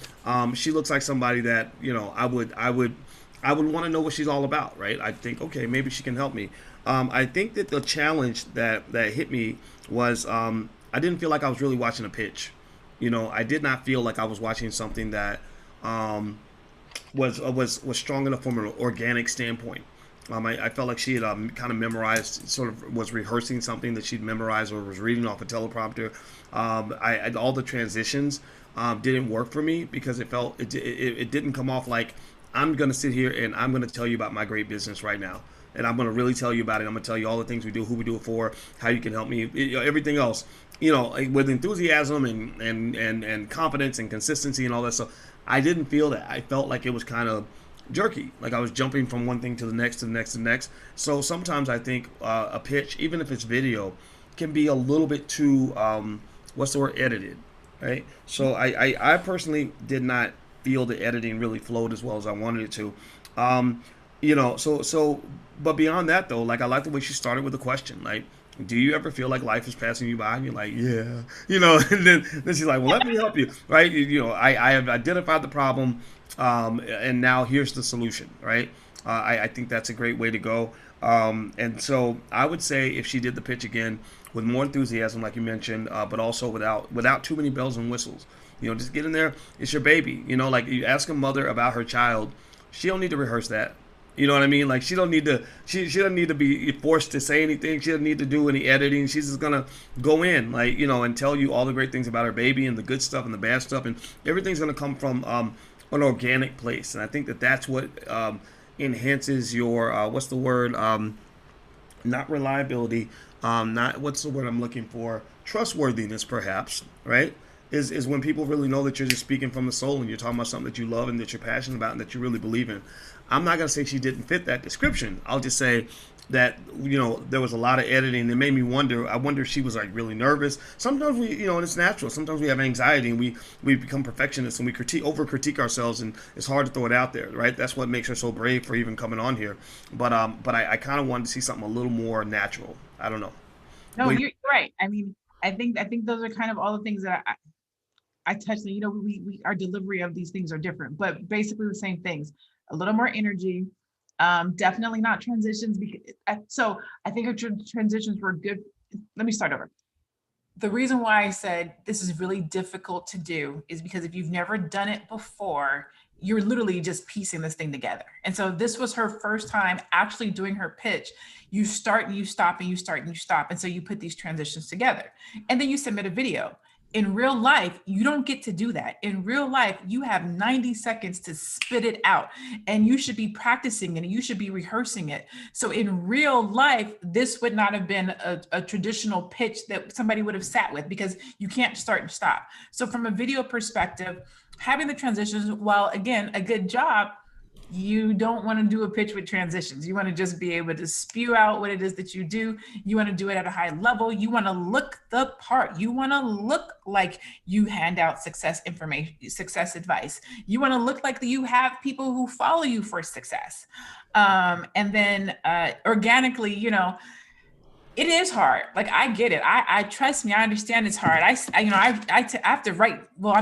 She looks like somebody that I would want to know what she's all about, right? I think, okay, maybe she can help me. I think that the challenge that hit me was I didn't feel like I was really watching a pitch. I did not feel like I was watching something that was strong enough from an organic standpoint. I felt like she had kind of memorized, sort of was rehearsing something that she'd memorized or was reading off a teleprompter. All the transitions didn't work for me because it didn't come off like I'm going to sit here and I'm going to tell you about my great business right now. And I'm going to really tell you about it. I'm going to tell you all the things we do, who we do it for, how you can help me, everything else, with enthusiasm and confidence and consistency and all that stuff. I didn't feel that. I felt like it was kind of jerky, like I was jumping from one thing to the next to the next to the next. So sometimes I think a pitch, even if it's video, can be a little bit too, what's the word, edited, right? So I personally did not feel the editing really flowed as well as I wanted it to. But beyond that though, like I like the way she started with a question, like, do you ever feel like life is passing you by? And you're like, yeah, and then she's like, well, let me help you, right? I have identified the problem, and now here's the solution, right? I think that's a great way to go. And so I would say if she did the pitch again with more enthusiasm, like you mentioned, but also without too many bells and whistles, just get in there. It's your baby. Like you ask a mother about her child, she don't need to rehearse that. You know what I mean? Like she don't need to. She doesn't need to be forced to say anything. She doesn't need to do any editing. She's just gonna go in, like and tell you all the great things about her baby and the good stuff and the bad stuff, and everything's gonna come from an organic place. And I think that that's what enhances your what's the word? Not reliability. Not what's the word I'm looking for? Trustworthiness, perhaps. Right? Is when people really know that you're just speaking from the soul and you're talking about something that you love and that you're passionate about and that you really believe in. I'm not going to say she didn't fit that description. I'll just say that there was a lot of editing that made me wonder. I wonder if she was like really nervous. Sometimes and it's natural. Sometimes we have anxiety and we become perfectionists and we over critique ourselves, and it's hard to throw it out there, right? That's what makes her so brave for even coming on here. But I kind of wanted to see something a little more natural. I don't know. No, you're right. I mean, I think those are kind of all the things that I touched on. We our delivery of these things are different, but basically the same things. A little more energy, definitely not transitions. So I think her transitions were good. Let me start over. The reason why I said this is really difficult to do is because if you've never done it before, you're literally just piecing this thing together. And so this was her first time actually doing her pitch. You start and you stop and you start and you stop. And so you put these transitions together and then you submit a video. In real life, you don't get to do that. In real life, you have 90 seconds to spit it out and you should be practicing it and you should be rehearsing it. So in real life, this would not have been a traditional pitch that somebody would have sat with because you can't start and stop. So from a video perspective, having the transitions, while again, a good job, you don't want to do a pitch with transitions. You want to just be able to spew out what it is that you do. You want to do it at a high level. You want to look the part. You want to look like you hand out success information, success advice. You want to look like you have people who follow you for success. And then organically, it is hard. Like I get it. I trust me. I understand it's hard. I have to write. Well,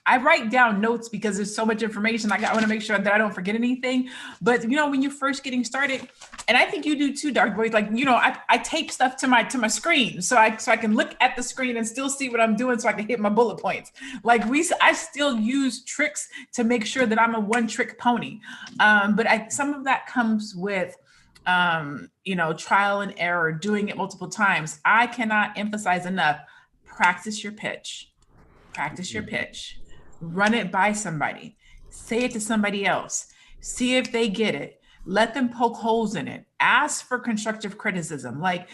I write down notes because there's so much information. I want to make sure that I don't forget anything. But when you're first getting started, and I think you do too, Dark Boy. Like I tape stuff to my screen so I can look at the screen and still see what I'm doing so I can hit my bullet points. Like I still use tricks to make sure that I'm a one-trick pony. But some of that comes with trial and error, doing it multiple times. I cannot emphasize enough. practice your pitch. Practice your pitch. Run it by somebody. Say it to somebody else. See if they get it. Let them poke holes in it. Ask for constructive criticism. Like,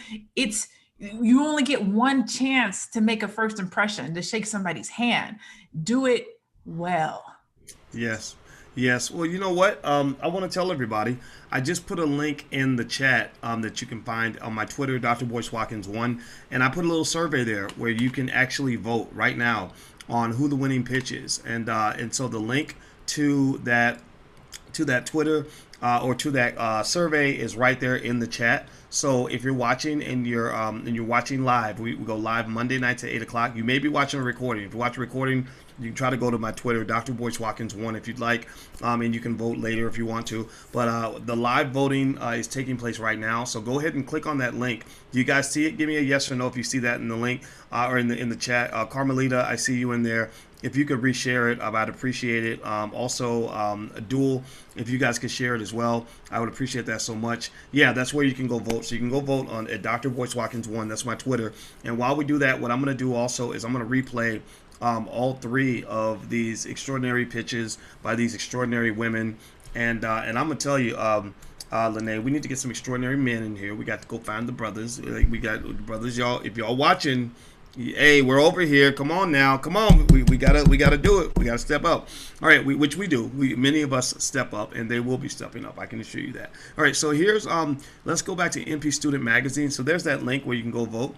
you only get one chance to make a first impression, to shake somebody's hand. Do it well. Yes. Yes. Well, you know what? I want to tell everybody. I just put a link in the chat that you can find on my Twitter, Dr. Boyce Watkins 1, and I put a little survey there where you can actually vote right now on who the winning pitch is, and so the link to that Twitter or to that survey is right there in the chat. So if you're watching and you're watching live, we go live Monday nights at 8 o'clock. You may be watching a recording. If you watch a recording, you can try to go to my Twitter, Dr. Boyce Watkins 1, if you'd like, and you can vote later if you want to. But the live voting is taking place right now, so go ahead and click on that link. Do you guys see it? Give me a yes or no if you see that in the link or in the chat. Carmelita, I see you in there. If you could reshare it, I'd appreciate it. Also, a dual, if you guys could share it as well, I would appreciate that so much. Yeah, that's where you can go vote. So you can go vote on at Dr. Boyce Watkins 1. That's my Twitter. And while we do that, what I'm going to do also is I'm going to replay all three of these extraordinary pitches by these extraordinary women. And I'm going to tell you, Lene, we need to get some extraordinary men in here. We got to go find the brothers. We got brothers, y'all. If y'all watching, hey, we're over here. Come on now. Come on. We gotta do it. We gotta step up. All right, which we do. Many of us step up, and they will be stepping up. I can assure you that. All right, so here's let's go back to MP Student Magazine. So there's that link where you can go vote.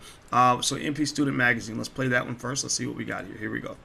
So MP Student Magazine. Let's play that one first. Let's see what we got here. Here we go.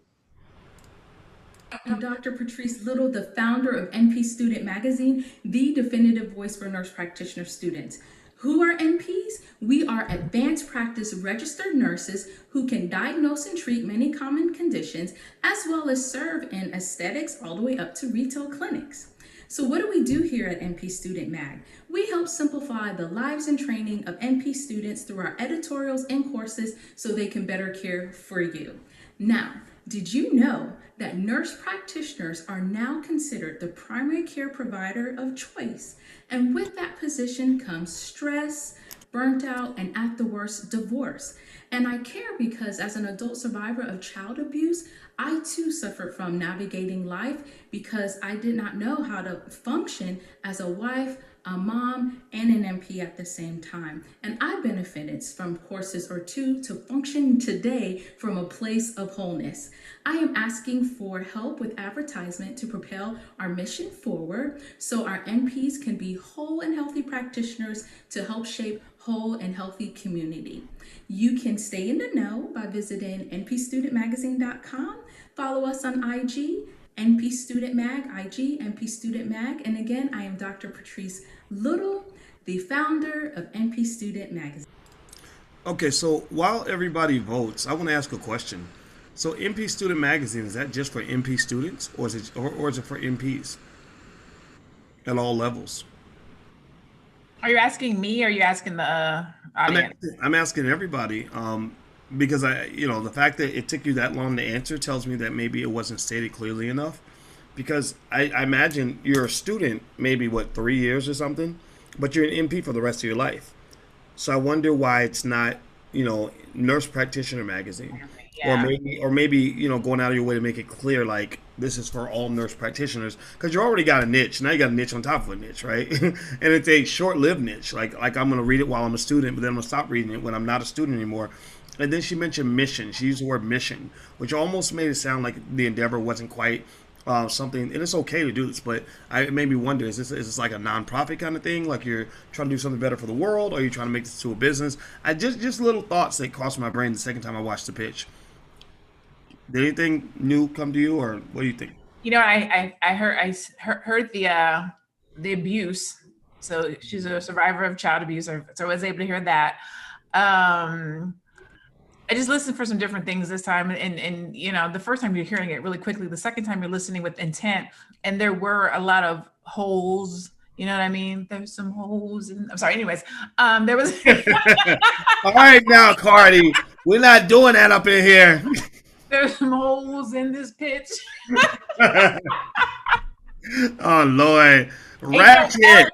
I'm Dr. Patrice Little, the founder of NP Student Magazine, the definitive voice for nurse practitioner students. Who are NPs? We are advanced practice registered nurses who can diagnose and treat many common conditions, as well as serve in aesthetics all the way up to retail clinics. So what do we do here at NP Student Mag? We help simplify the lives and training of NP students through our editorials and courses so they can better care for you. Now, did you know that nurse practitioners are now considered the primary care provider of choice? And with that position comes stress, burnt out, and at the worst, divorce. And I care because as an adult survivor of child abuse, I too suffered from navigating life because I did not know how to function as a wife, a mom, and an NP at the same time. And I benefited from courses or two to function today from a place of wholeness. I am asking for help with advertisement to propel our mission forward so our NPs can be whole and healthy practitioners to help shape whole and healthy community. You can stay in the know by visiting npstudentmagazine.com. Follow us on IG, NP Student Mag, IG, NP Student Mag. And again, I am Dr. Patrice Little, the founder of NP Student Magazine. Okay, so while everybody votes, I want to ask a question. So NP Student Magazine, is that just for NP students, or is it for NPs at all levels? Are you asking me or are you asking the audience? I'm asking everybody because the fact that it took you that long to answer tells me that maybe it wasn't stated clearly enough. Because I imagine you're a student, maybe 3 years or something, but you're an NP for the rest of your life. So I wonder why it's not, Nurse Practitioner Magazine. Yeah. Or maybe going out of your way to make it clear, like, this is for all nurse practitioners, because you already got a niche. Now you got a niche on top of a niche, right? And it's a short-lived niche. Like I'm going to read it while I'm a student, but then I'm going to stop reading it when I'm not a student anymore. And then she mentioned mission. She used the word mission, which almost made it sound like the endeavor wasn't quite something. And it's okay to do this, but it made me wonder, is this like a nonprofit kind of thing? Like you're trying to do something better for the world, or are you trying to make this to a business? I just little thoughts that crossed my brain the second time I watched the pitch. Did anything new come to you, or what do you think? I heard the abuse. So she's a survivor of child abuse, so I was able to hear that. I just listened for some different things this time, and the first time you're hearing it really quickly, the second time you're listening with intent, and there were a lot of holes. You know what I mean? There's some holes. I'm sorry. Anyways, there was. All right, now, Cardi, we're not doing that up in here. There's some holes in this pitch. Oh Lord, ratchet. Holes.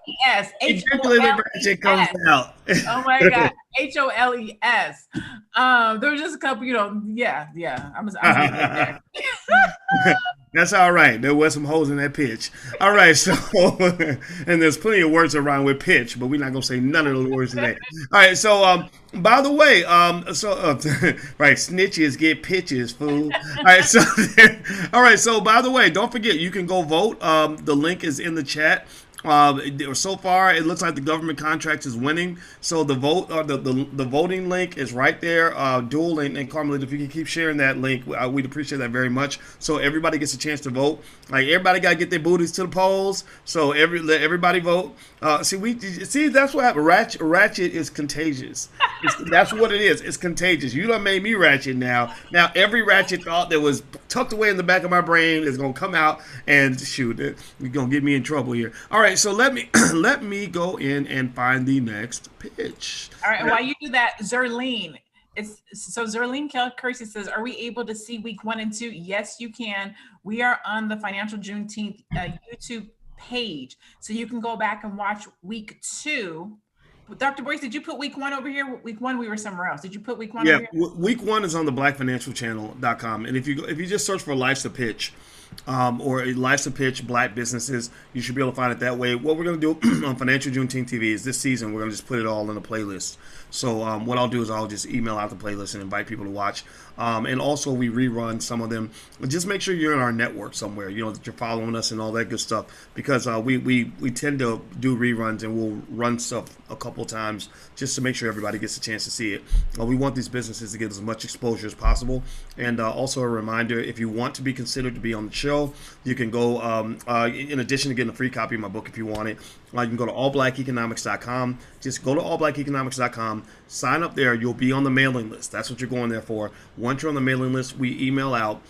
Eventually, the ratchet comes Holes. out. Oh my God. Holes. There was just a couple, yeah. I'm gonna leave it there. That's all right. There was some holes in that pitch. All right, so and there's plenty of words around with pitch, but we're not gonna say none of those words today. All right, so by the way, right, snitches get pitches, fool. All right, so all right, so by the way, don't forget you can go vote. The link is in the chat. So far, it looks like the government contract is winning. So the vote, the voting link is right there. Dual and Carmelita, if you can keep sharing that link, we'd appreciate that very much. So everybody gets a chance to vote. Like everybody got to get their booties to the polls. So let everybody vote. See that's what happened. Ratchet is contagious. That's what it is. It's contagious. You done made me ratchet now. Now every ratchet thought that was tucked away in the back of my brain is gonna come out and shoot. You're gonna get me in trouble here. All right, so let me let me go in and find the next pitch. All right, and while you do that, Zerlene. Zerlene Kersey says, "Are we able to see week 1 and 2?" Yes, you can. We are on the Financial Juneteenth YouTube page, so you can go back and watch week 2. Dr. Boyce, did you put week 1 over here? Week 1, we were somewhere else. Did you put week 1 over here? Week 1 is on the blackfinancialchannel.com, and if you just search for Life's a Pitch, or Life's a Pitch, Black Businesses, you should be able to find it that way. What we're going to do on Financial Juneteenth TV is this season we're going to just put it all in a playlist. So what I'll do is I'll just email out the playlist and invite people to watch. And also we rerun some of them. Just make sure you're in our network somewhere, that you're following us and all that good stuff, because we tend to do reruns and we'll run stuff a couple times just to make sure everybody gets a chance to see it. We want these businesses to get as much exposure as possible. And also a reminder, if you want to be considered to be on the show, you can go, in addition to getting a free copy of my book if you want it, you can go to allblackeconomics.com. Just go to allblackeconomics.com, sign up there. You'll be on the mailing list. That's what you're going there for. Once you're on the mailing list, we email out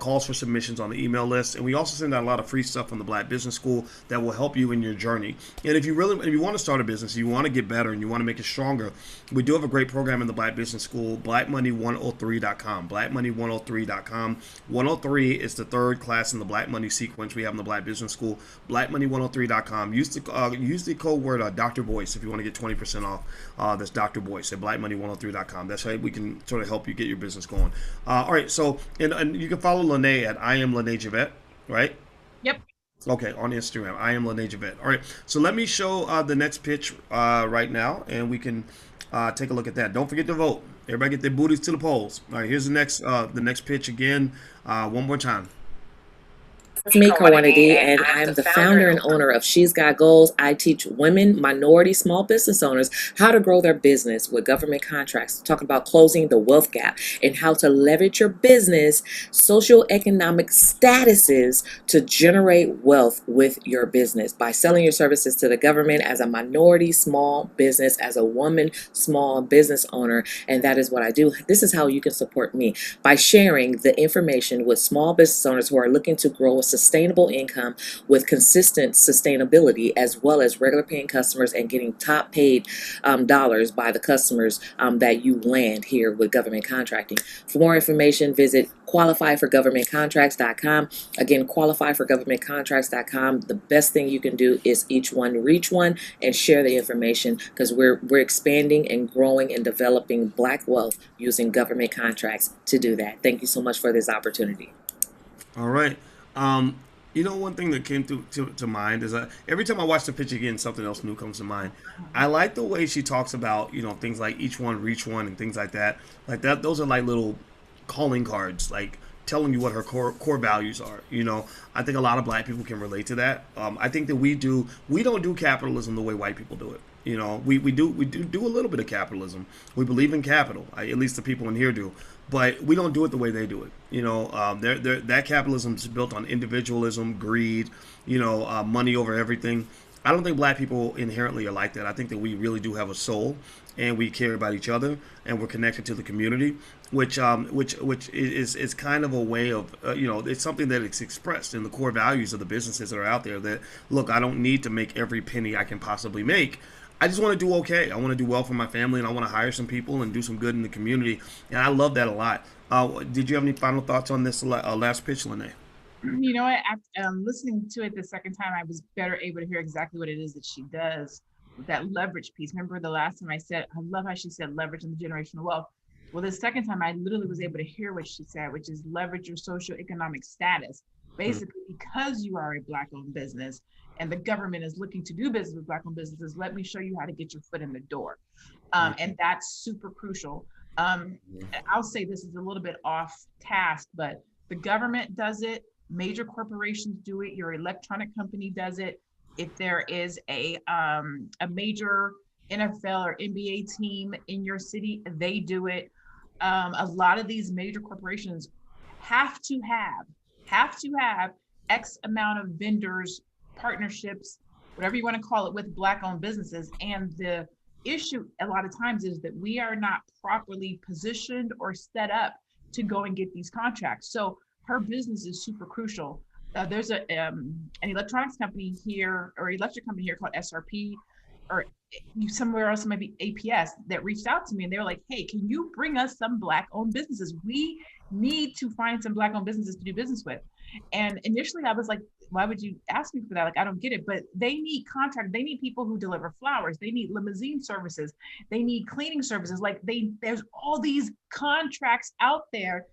calls for submissions on the email list, and we also send out a lot of free stuff from the Black Business School that will help you in your journey. And if you want to start a business, you want to get better and you want to make it stronger, we do have a great program in the Black Business School, blackmoney103.com, blackmoney103.com. 103 is the third class in the Black Money sequence we have in the Black Business School, blackmoney103.com. Use the code word Dr. Boyce if you want to get 20% off. That's Dr. Boyce at blackmoney103.com. That's how we can sort of help you get your business going. All right, so and you can follow Lene at I am Lene Javette, right? Yep. Okay, on Instagram, I am Lene Javette. All right, so let me show the next pitch right now, and we can take a look at that. Don't forget to vote. Everybody get their booties to the polls. All right, here's the next pitch again, one more time. It's me, Karwanna, and I'm the founder and owner of She's Got Goals. I teach women, minority, small business owners how to grow their business with government contracts, talking about closing the wealth gap and how to leverage your business socioeconomic statuses to generate wealth with your business by selling your services to the government as a minority, small business, as a woman, small business owner. And that is what I do. This is how you can support me by sharing the information with small business owners who are looking to grow a sustainable income with consistent sustainability, as well as regular paying customers and getting top paid dollars by the customers that you land here with government contracting. For more information, visit qualifyforgovernmentcontracts.com. Again, qualifyforgovernmentcontracts.com. The best thing you can do is each one reach one and share the information, because we're expanding and growing and developing Black wealth using government contracts to do that. Thank you so much for this opportunity. All right. One thing that came to mind is every time I watch the pitch again, something else new comes to mind. I like the way she talks about, things like each one, reach one, and things like that. Like that, those are like little calling cards, like telling you what her core values are. I think a lot of Black people can relate to that. I think that we don't do capitalism the way white people do it. We do a little bit of capitalism. We believe in capital. At least the people in here do. But we don't do it the way they do it. That capitalism is built on individualism, greed, money over everything. I don't think Black people inherently are like that. I think that we really do have a soul, and we care about each other, and we're connected to the community, which is kind of a way of it's something that is expressed in the core values of the businesses that are out there. That look, I don't need to make every penny I can possibly make. I just want to do okay. I want to do well for my family, and I want to hire some people and do some good in the community. And I love that a lot. Did you have any final thoughts on this last pitch, Lene? You know what? After listening to it the second time, I was better able to hear exactly what it is that she does with that leverage piece. Remember the last time I said, I love how she said leverage and the generational wealth. Well, the second time I literally was able to hear what she said, which is leverage your socioeconomic status. Basically, because you are a Black-owned business and the government is looking to do business with Black-owned businesses, let me show you how to get your foot in the door. And that's super crucial. I'll say this is a little bit off task, but the government does it. Major corporations do it. Your electronic company does it. If there is a major NFL or NBA team in your city, they do it. A lot of these major corporations have to have X amount of vendors, partnerships, whatever you want to call it, with Black-owned businesses. And the issue a lot of times is that we are not properly positioned or set up to go and get these contracts. So her business is super crucial. There's an electronics company here, or electric company here called S.P.A.R.K, or somewhere else it might be APS, that reached out to me and they were like, hey, can you bring us some Black-owned businesses? We need to find some Black-owned businesses to do business with. And initially I was like, why would you ask me for that? Like, I don't get it. But they need contract. They need people who deliver flowers. They need limousine services. They need cleaning services. Like there's all these contracts out there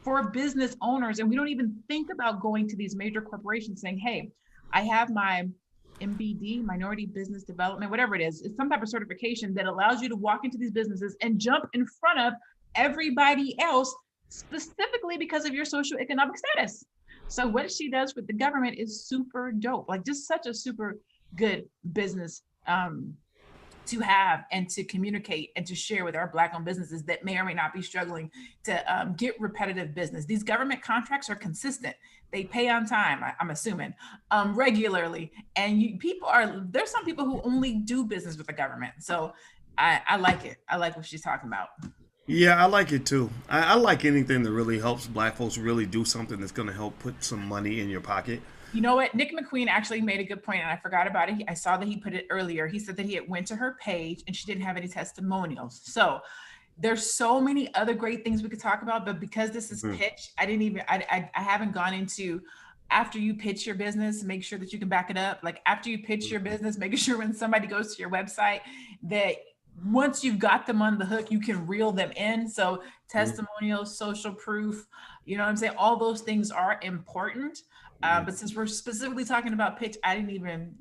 for business owners. And we don't even think about going to these major corporations saying, hey, I have my MBD, Minority Business Development, whatever it is. It's some type of certification that allows you to walk into these businesses and jump in front of everybody else, specifically because of your socioeconomic status. So what she does with the government is super dope, like just such a super good business to have and to communicate and to share with our Black-owned businesses that may or may not be struggling to get repetitive business. These government contracts are consistent. They pay on time, I'm assuming, regularly. And there's some people who only do business with the government. So I like it. I like what she's talking about. Yeah, I like it too. I like anything that really helps Black folks really do something that's going to help put some money in your pocket. You know what? Nick McQueen actually made a good point, and I forgot about it. I saw that he put it earlier. He said that he had went to her page and she didn't have any testimonials. So there's so many other great things we could talk about, but because this is pitch, I haven't gone into after you pitch your business, make sure that you can back it up. Like after you pitch your business, making sure when somebody goes to your website that once you've got them on the hook, you can reel them in. So testimonials, social proof, you know what I'm saying? All those things are important. But since we're specifically talking about pitch, I didn't even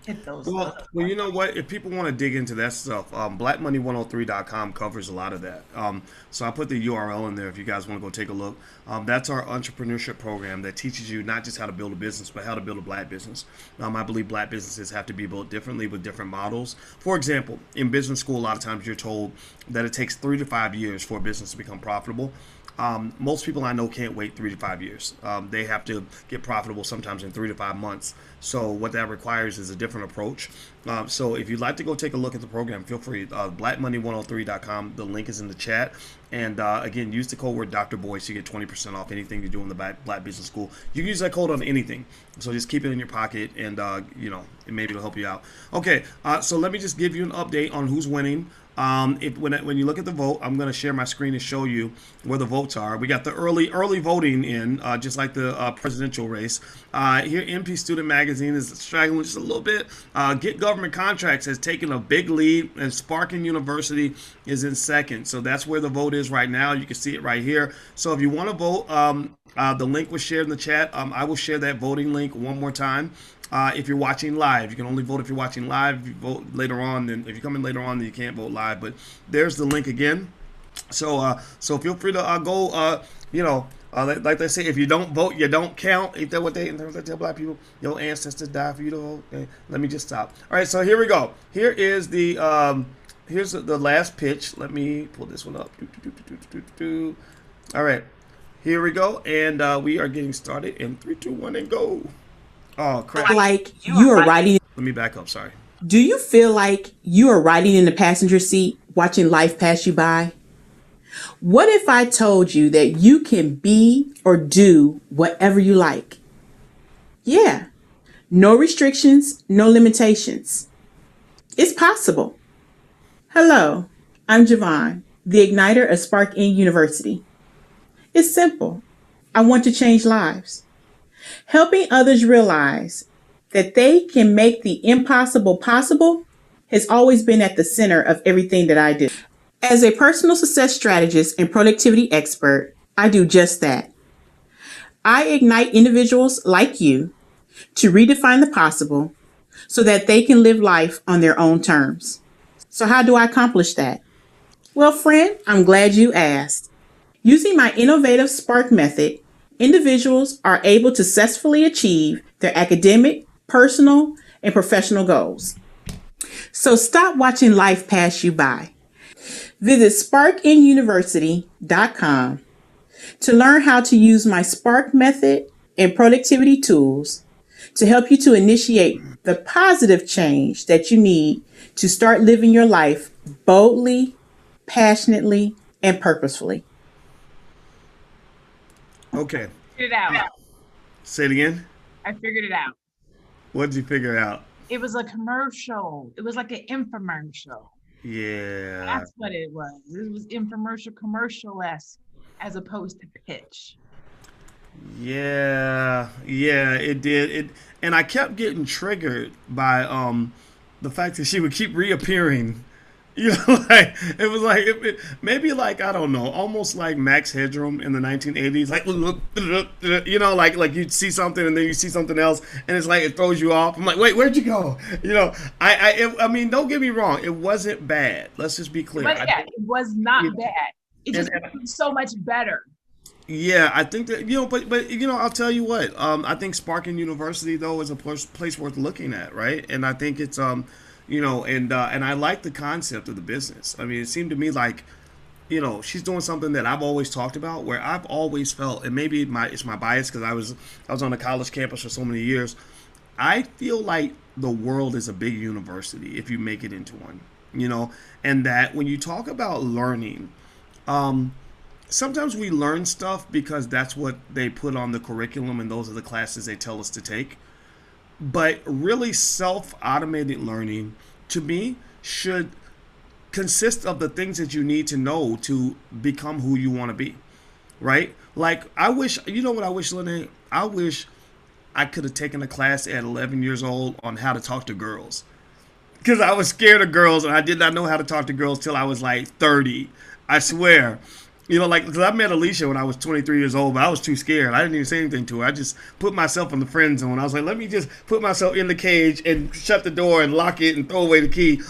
hit those. Well, you know what? If people want to dig into that stuff, blackmoney103.com covers a lot of that. So I put the URL in there if you guys want to go take a look. That's our entrepreneurship program that teaches you not just how to build a business, but how to build a Black business. I believe Black businesses have to be built differently with different models. For example, in business school, a lot of times you're told that it takes 3 to 5 years for a business to become profitable. Most people I know can't wait 3 to 5 years. They have to get profitable sometimes in 3 to 5 months. So what that requires is a different approach. So if you'd like to go take a look at the program, feel free. Blackmoney103.com. The link is in the chat. And again, use the code word Dr. Boyce. You get 20% off anything you do in the Black Business School. You can use that code on anything. So just keep it in your pocket and, maybe it'll help you out. Okay, so let me just give you an update on who's winning. When you look at the vote, I'm going to share my screen and show you where the votes are. We got the early voting in, just like the presidential race. Here, NP Student Magazine is straggling just a little bit. Get Government Contracts has taken a big lead, and S.P.A.R.K University is in second. So that's where the vote is right now. You can see it right here. So if you want to vote, the link was shared in the chat. I will share that voting link one more time. If you're watching live, you can only vote if you're watching live. If you vote later on, then if you come in later on, then you can't vote live. But there's the link again. So feel free to go. Like they say, if you don't vote, you don't count. Ain't that what they tell Black people? Your ancestors died for you to vote. Okay, let me just stop. All right, so here we go. Here is here's the last pitch. Let me pull this one up. All right, here we go, and we are getting started in 3, 2, 1, and go. Oh, crap. Like you are riding. Let me back up. Sorry. Do you feel like you are riding in the passenger seat, watching life pass you by? What if I told you that you can be or do whatever you like? Yeah. No restrictions, no limitations. It's possible. Hello, I'm GaVonne, the igniter of S.P.A.R.K University. It's simple. I want to change lives. Helping others realize that they can make the impossible possible has always been at the center of everything that I do. As a personal success strategist and productivity expert, I do just that. I ignite individuals like you to redefine the possible so that they can live life on their own terms. So, how do I accomplish that? Well, friend, I'm glad you asked. Using my innovative S.P.A.R.K method, individuals are able to successfully achieve their academic, personal, and professional goals. So stop watching life pass you by. Visit sparkinuniversity.com to learn how to use my S.P.A.R.K method and productivity tools to help you to initiate the positive change that you need to start living your life boldly, passionately, and purposefully. Okay. Figured it out. Say it again. I figured it out. What did you figure out? It was a commercial. It was like an infomercial. Yeah. That's what it was. It was infomercial, commercial-esque, as opposed to pitch. Yeah. Yeah, it did. And I kept getting triggered by the fact that she would keep reappearing. You know, like it was like maybe like I don't know, almost like Max Headroom in the 1980s, like you know, like you'd see something and then you see something else, and it's like it throws you off. I'm like, wait, where'd you go? You know, I mean, don't get me wrong, it wasn't bad. Let's just be clear. It was not bad. It just was so much better. Yeah, I think that but you know, I'll tell you what. I think Sparking University though is a place worth looking at, right? And I think it's and I like the concept of the business. I mean, it seemed to me like, she's doing something that I've always talked about, where I've always felt, and maybe it's my bias because I was on a college campus for so many years. I feel like the world is a big university if you make it into one, and that when you talk about learning, sometimes we learn stuff because that's what they put on the curriculum and those are the classes they tell us to take. But really, self-automated learning, to me, should consist of the things that you need to know to become who you want to be, right? Like, I wish, what I wish, Lene? I wish I could have taken a class at 11 years old on how to talk to girls. Because I was scared of girls, and I did not know how to talk to girls till I was like 30. I swear. Because I met Alicia when I was 23 years old, but I was too scared. I didn't even say anything to her. I just put myself in the friend zone. I was like, let me just put myself in the cage and shut the door and lock it and throw away the key,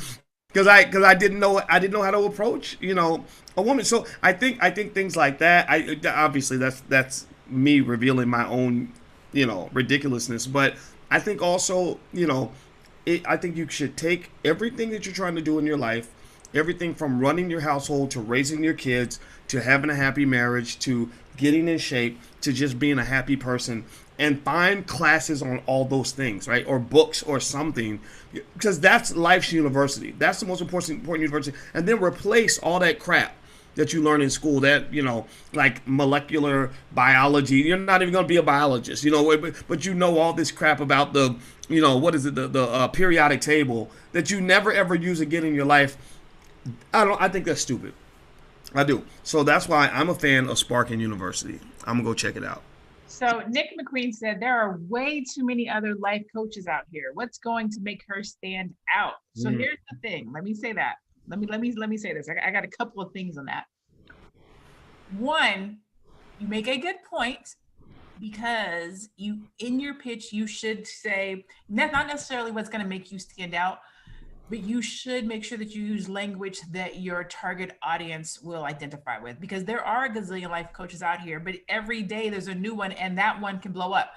because I didn't know how to approach a woman. So I think things like that. Obviously that's me revealing my own ridiculousness, but I think also I think you should take everything that you're trying to do in your life, everything from running your household to raising your kids to having a happy marriage to getting in shape to just being a happy person, and find classes on all those things, right? Or books or something, because that's life's university. That's the most important university. And then replace all that crap that you learn in school, that, like molecular biology. You're not even going to be a biologist, but all this crap about the, what is it, the periodic table that you never ever use again in your life. I think that's stupid. I do. So that's why I'm a fan of S.P.A.R.K University. I'm going to go check it out. So Nick McQueen said there are way too many other life coaches out here. What's going to make her stand out? So here's the thing. Let me say that. Let me say this. I got a couple of things on that. One, you make a good point, because in your pitch, you should say not necessarily what's going to make you stand out, but you should make sure that you use language that your target audience will identify with, because there are a gazillion life coaches out here, but every day there's a new one, and that one can blow up.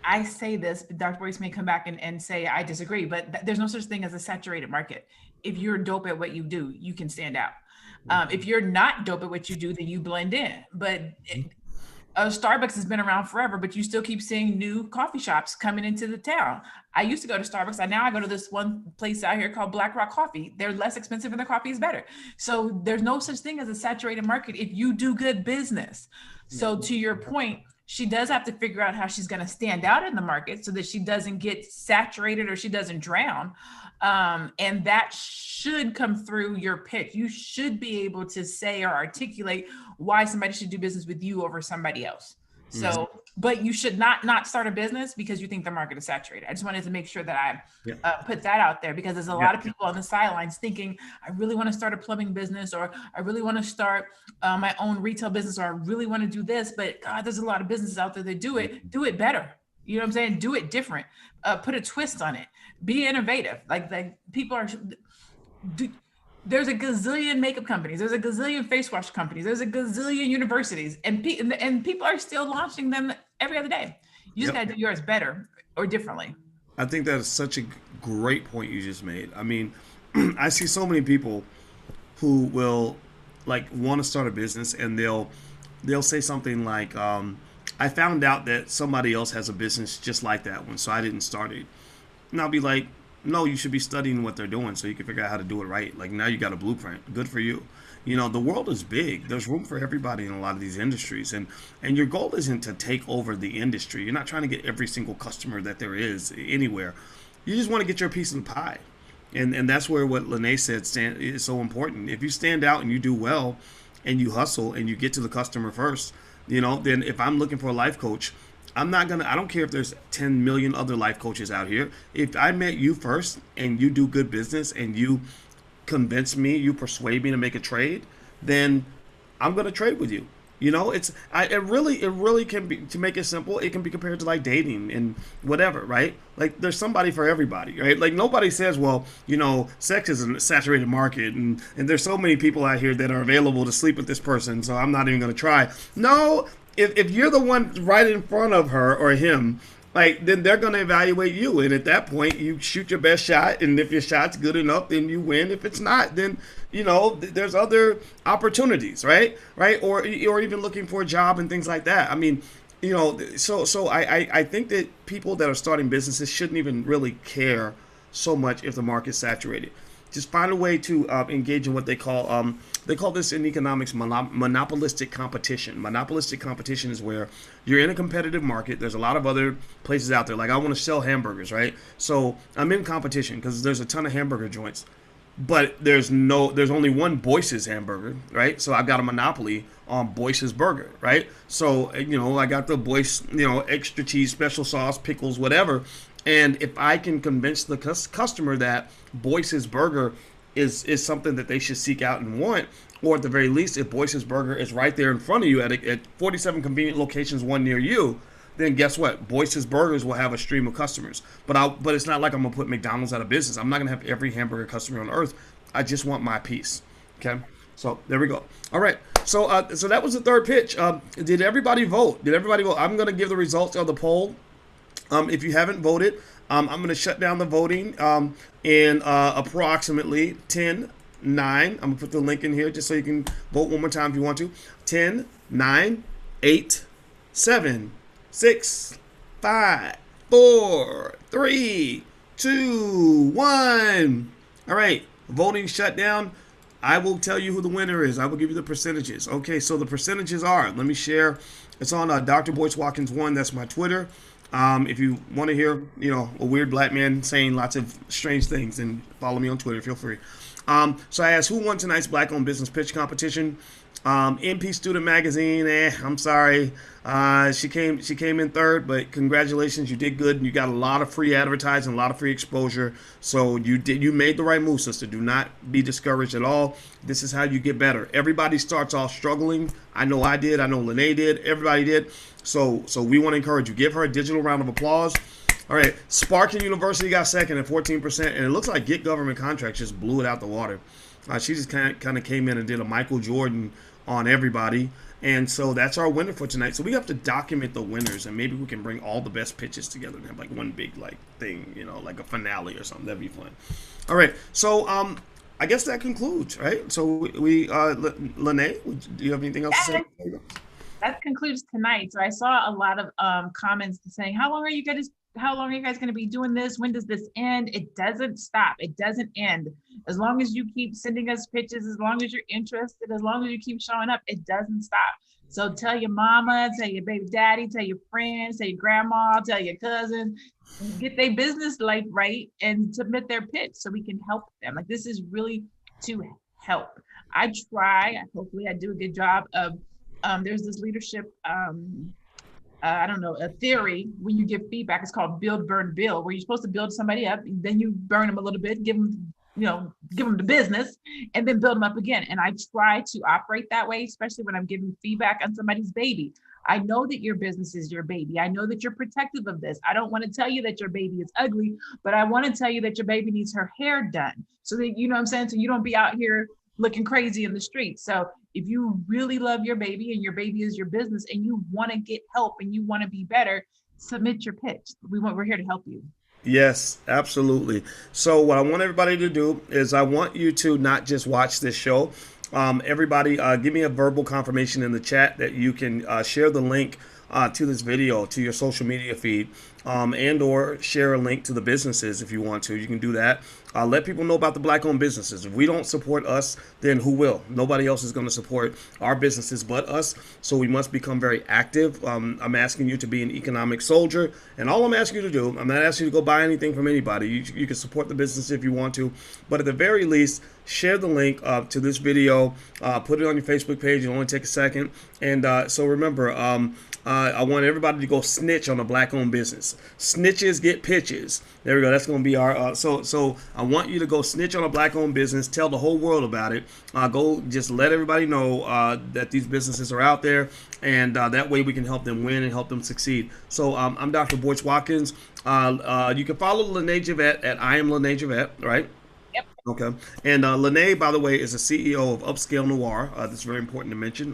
I say this, but Dr. Boyce may come back and say I disagree, but there's no such thing as a saturated market. If you're dope at what you do, you can stand out. If you're not dope at what you do, then you blend in. But Starbucks has been around forever, but you still keep seeing new coffee shops coming into the town. I used to go to Starbucks. Now I go to this one place out here called Black Rock Coffee. They're less expensive and their coffee is better. So there's no such thing as a saturated market if you do good business. So to your point, she does have to figure out how she's going to stand out in the market so that she doesn't get saturated or she doesn't drown. And that should come through your pitch. You should be able to say or articulate why somebody should do business with you over somebody else. So, but you should not start a business because you think the market is saturated. I just wanted to make sure that I put that out there, because there's a lot of people on the sidelines thinking, I really want to start a plumbing business, or I really want to start my own retail business, or I really want to do this. But God, there's a lot of businesses out there that do it better. You know what I'm saying? Do it different. Put a twist on it. Be innovative. Like people are. There's a gazillion makeup companies. There's a gazillion face wash companies. There's a gazillion universities, and people are still launching them every other day. You just got to do yours better or differently. I think that is such a great point you just made. I mean, I see so many people who will like want to start a business, and they'll say something like, "I found out that somebody else has a business just like that one, so I didn't start it." And I'll be like, "No, you should be studying what they're doing so you can figure out how to do it right. Like now you got a blueprint. Good for you." You know, the world is big. There's room for everybody in a lot of these industries, and your goal isn't to take over the industry. You're not trying to get every single customer that there is anywhere. You just want to get your piece of the pie. And that's where what Lene said is so important. If you stand out and you do well and you hustle and you get to the customer first, you know, then if I'm looking for a life coach, I don't care if there's 10 million other life coaches out here. If I met you first and you do good business and you convince me, you persuade me to make a trade, then I'm going to trade with you. You know, it really can be, to make it simple, it can be compared to like dating and whatever, right? Like there's somebody for everybody, right? Like nobody says, well, you know, sex is a saturated market and there's so many people out here that are available to sleep with this person, so I'm not even going to try. No, if you're the one right in front of her or him, like then they're going to evaluate you, and at that point you shoot your best shot, and if your shot's good enough then you win. If it's not, then you know there's other opportunities, right, or even looking for a job and things like that. I mean, you know, so I think that people that are starting businesses shouldn't even really care so much if the market's saturated. Just find a way to engage in what they call this in economics monopolistic competition. Monopolistic competition is where you're in a competitive market. There's a lot of other places out there. Like I want to sell hamburgers, right? So I'm in competition because there's a ton of hamburger joints, but there's only one Boyce's hamburger, right? So I've got a monopoly on Boyce's burger, right? So you know I got the Boyce, you know, extra cheese, special sauce, pickles, whatever. And if I can convince the customer that Boyce's burger is something that they should seek out and want, or at the very least, if Boyce's burger is right there in front of you at 47 convenient locations, one near you, then guess what? Boyce's Burgers will have a stream of customers. But it's not like I'm gonna put McDonald's out of business. I'm not gonna have every hamburger customer on earth. I just want my piece. Okay. So there we go. All right. So that was the third pitch. Did everybody vote? I'm gonna give the results of the poll. If you haven't voted, I'm going to shut down the voting in approximately 10, 9. I'm going to put the link in here just so you can vote one more time if you want to. 10, 9, 8, 7, 6, 5, 4, 3, 2, 1. All right, voting shut down. I will tell you who the winner is. I will give you the percentages. Okay, so the percentages are, let me share. It's on Dr. Boyce Watkins 1. That's my Twitter. If you want to hear, you know, a weird black man saying lots of strange things, then follow me on Twitter. Feel free. So I asked who won tonight's Black-owned business pitch competition. MP Student Magazine. I'm sorry. She came in third, but congratulations, you did good. You got a lot of free advertising, a lot of free exposure. So you made the right move, sister. Do not be discouraged at all. This is how you get better. Everybody starts off struggling. I know I did. I know Lene did. Everybody did. So we want to encourage you. Give her a digital round of applause. All right, S.P.A.R.K University got second at 14%, and it looks like Get Government Contracts just blew it out the water. She just kind of came in and did a Michael Jordan on everybody, and so that's our winner for tonight. So we have to document the winners, and maybe we can bring all the best pitches together and have like one big like thing, you know, like a finale or something. That'd be fun. All right, so I guess that concludes, right? So we Lene, do you have anything else to say? That concludes tonight. So I saw a lot of comments saying, how long are you guys going to be doing this? When does this end? It doesn't stop. It doesn't end. As long as you keep sending us pitches, as long as you're interested, as long as you keep showing up, it doesn't stop. So tell your mama, tell your baby daddy, tell your friends, tell your grandma, tell your cousin, get their business life right and submit their pitch so we can help them. Like, this is really to help. Hopefully I do a good job of, there's this leadership I don't know, a theory when you give feedback. It's called build, burn, build, where you're supposed to build somebody up, then you burn them a little bit, give them the business, and then build them up again. And I try to operate that way, especially when I'm giving feedback on somebody's baby. I know that your business is your baby. I know that you're protective of this. I don't want to tell you that your baby is ugly, but I want to tell you that your baby needs her hair done. So that, you know what I'm saying? So you don't be out here looking crazy in the street. So if you really love your baby and your baby is your business and you want to get help and you want to be better, submit your pitch. We're here to help you. Yes, absolutely. So what I want everybody to do is I want you to not just watch this show. Everybody, give me a verbal confirmation in the chat that you can share the link to this video to your social media feed, and or share a link to the businesses if you want to. You can do that. Let people know about the Black-owned businesses. If we don't support us, then who will? Nobody else is going to support our businesses but us. So we must become very active. I'm asking you to be an economic soldier, and all I'm asking you to do, I'm not asking you to go buy anything from anybody. You can support the business if you want to, but at the very least, share the link to this video. Put it on your Facebook page. It'll only take a second. And so remember, I want everybody to go snitch on a Black-owned business. Snitches get pitches. There we go. That's going to be our. So I want you to go snitch on a Black-owned business. Tell the whole world about it. Go just let everybody know that these businesses are out there, and that way we can help them win and help them succeed. So I'm Dr. Boyce Watkins. You can follow Lene Javette at I am Lene Javette, right? Okay. And Lene, by the way, is the CEO of Upscale Noir. That's very important to mention.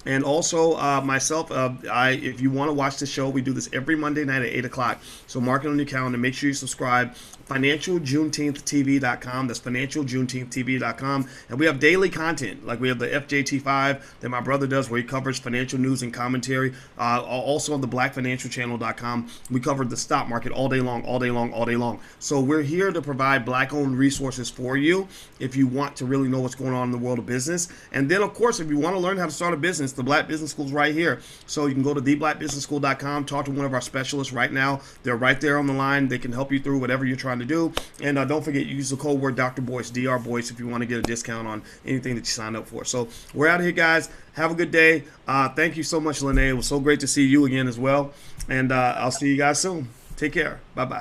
And also myself, if you want to watch the show, we do this every Monday night at 8 o'clock. So mark it on your calendar. Make sure you subscribe. FinancialJuneteenthTV.com. That's FinancialJuneteenthTV.com. And we have daily content. Like we have the FJT5 that my brother does where he covers financial news and commentary. Also on the BlackFinancialChannel.com. We cover the stock market all day long, all day long, all day long. So we're here to provide Black-owned resources for you if you want to really know what's going on in the world of business. And then, of course, if you want to learn how to start a business, the Black Business School is right here. So you can go to theblackbusinessschool.com, talk to one of our specialists right now. They're right there on the line. They can help you through whatever you're trying to do. And don't forget, use the code word Dr. Boyce, Dr. Boyce, if you want to get a discount on anything that you sign up for. So we're out of here, guys. Have a good day. Thank you so much, Lene. It was so great to see you again as well. And I'll see you guys soon. Take care. Bye-bye.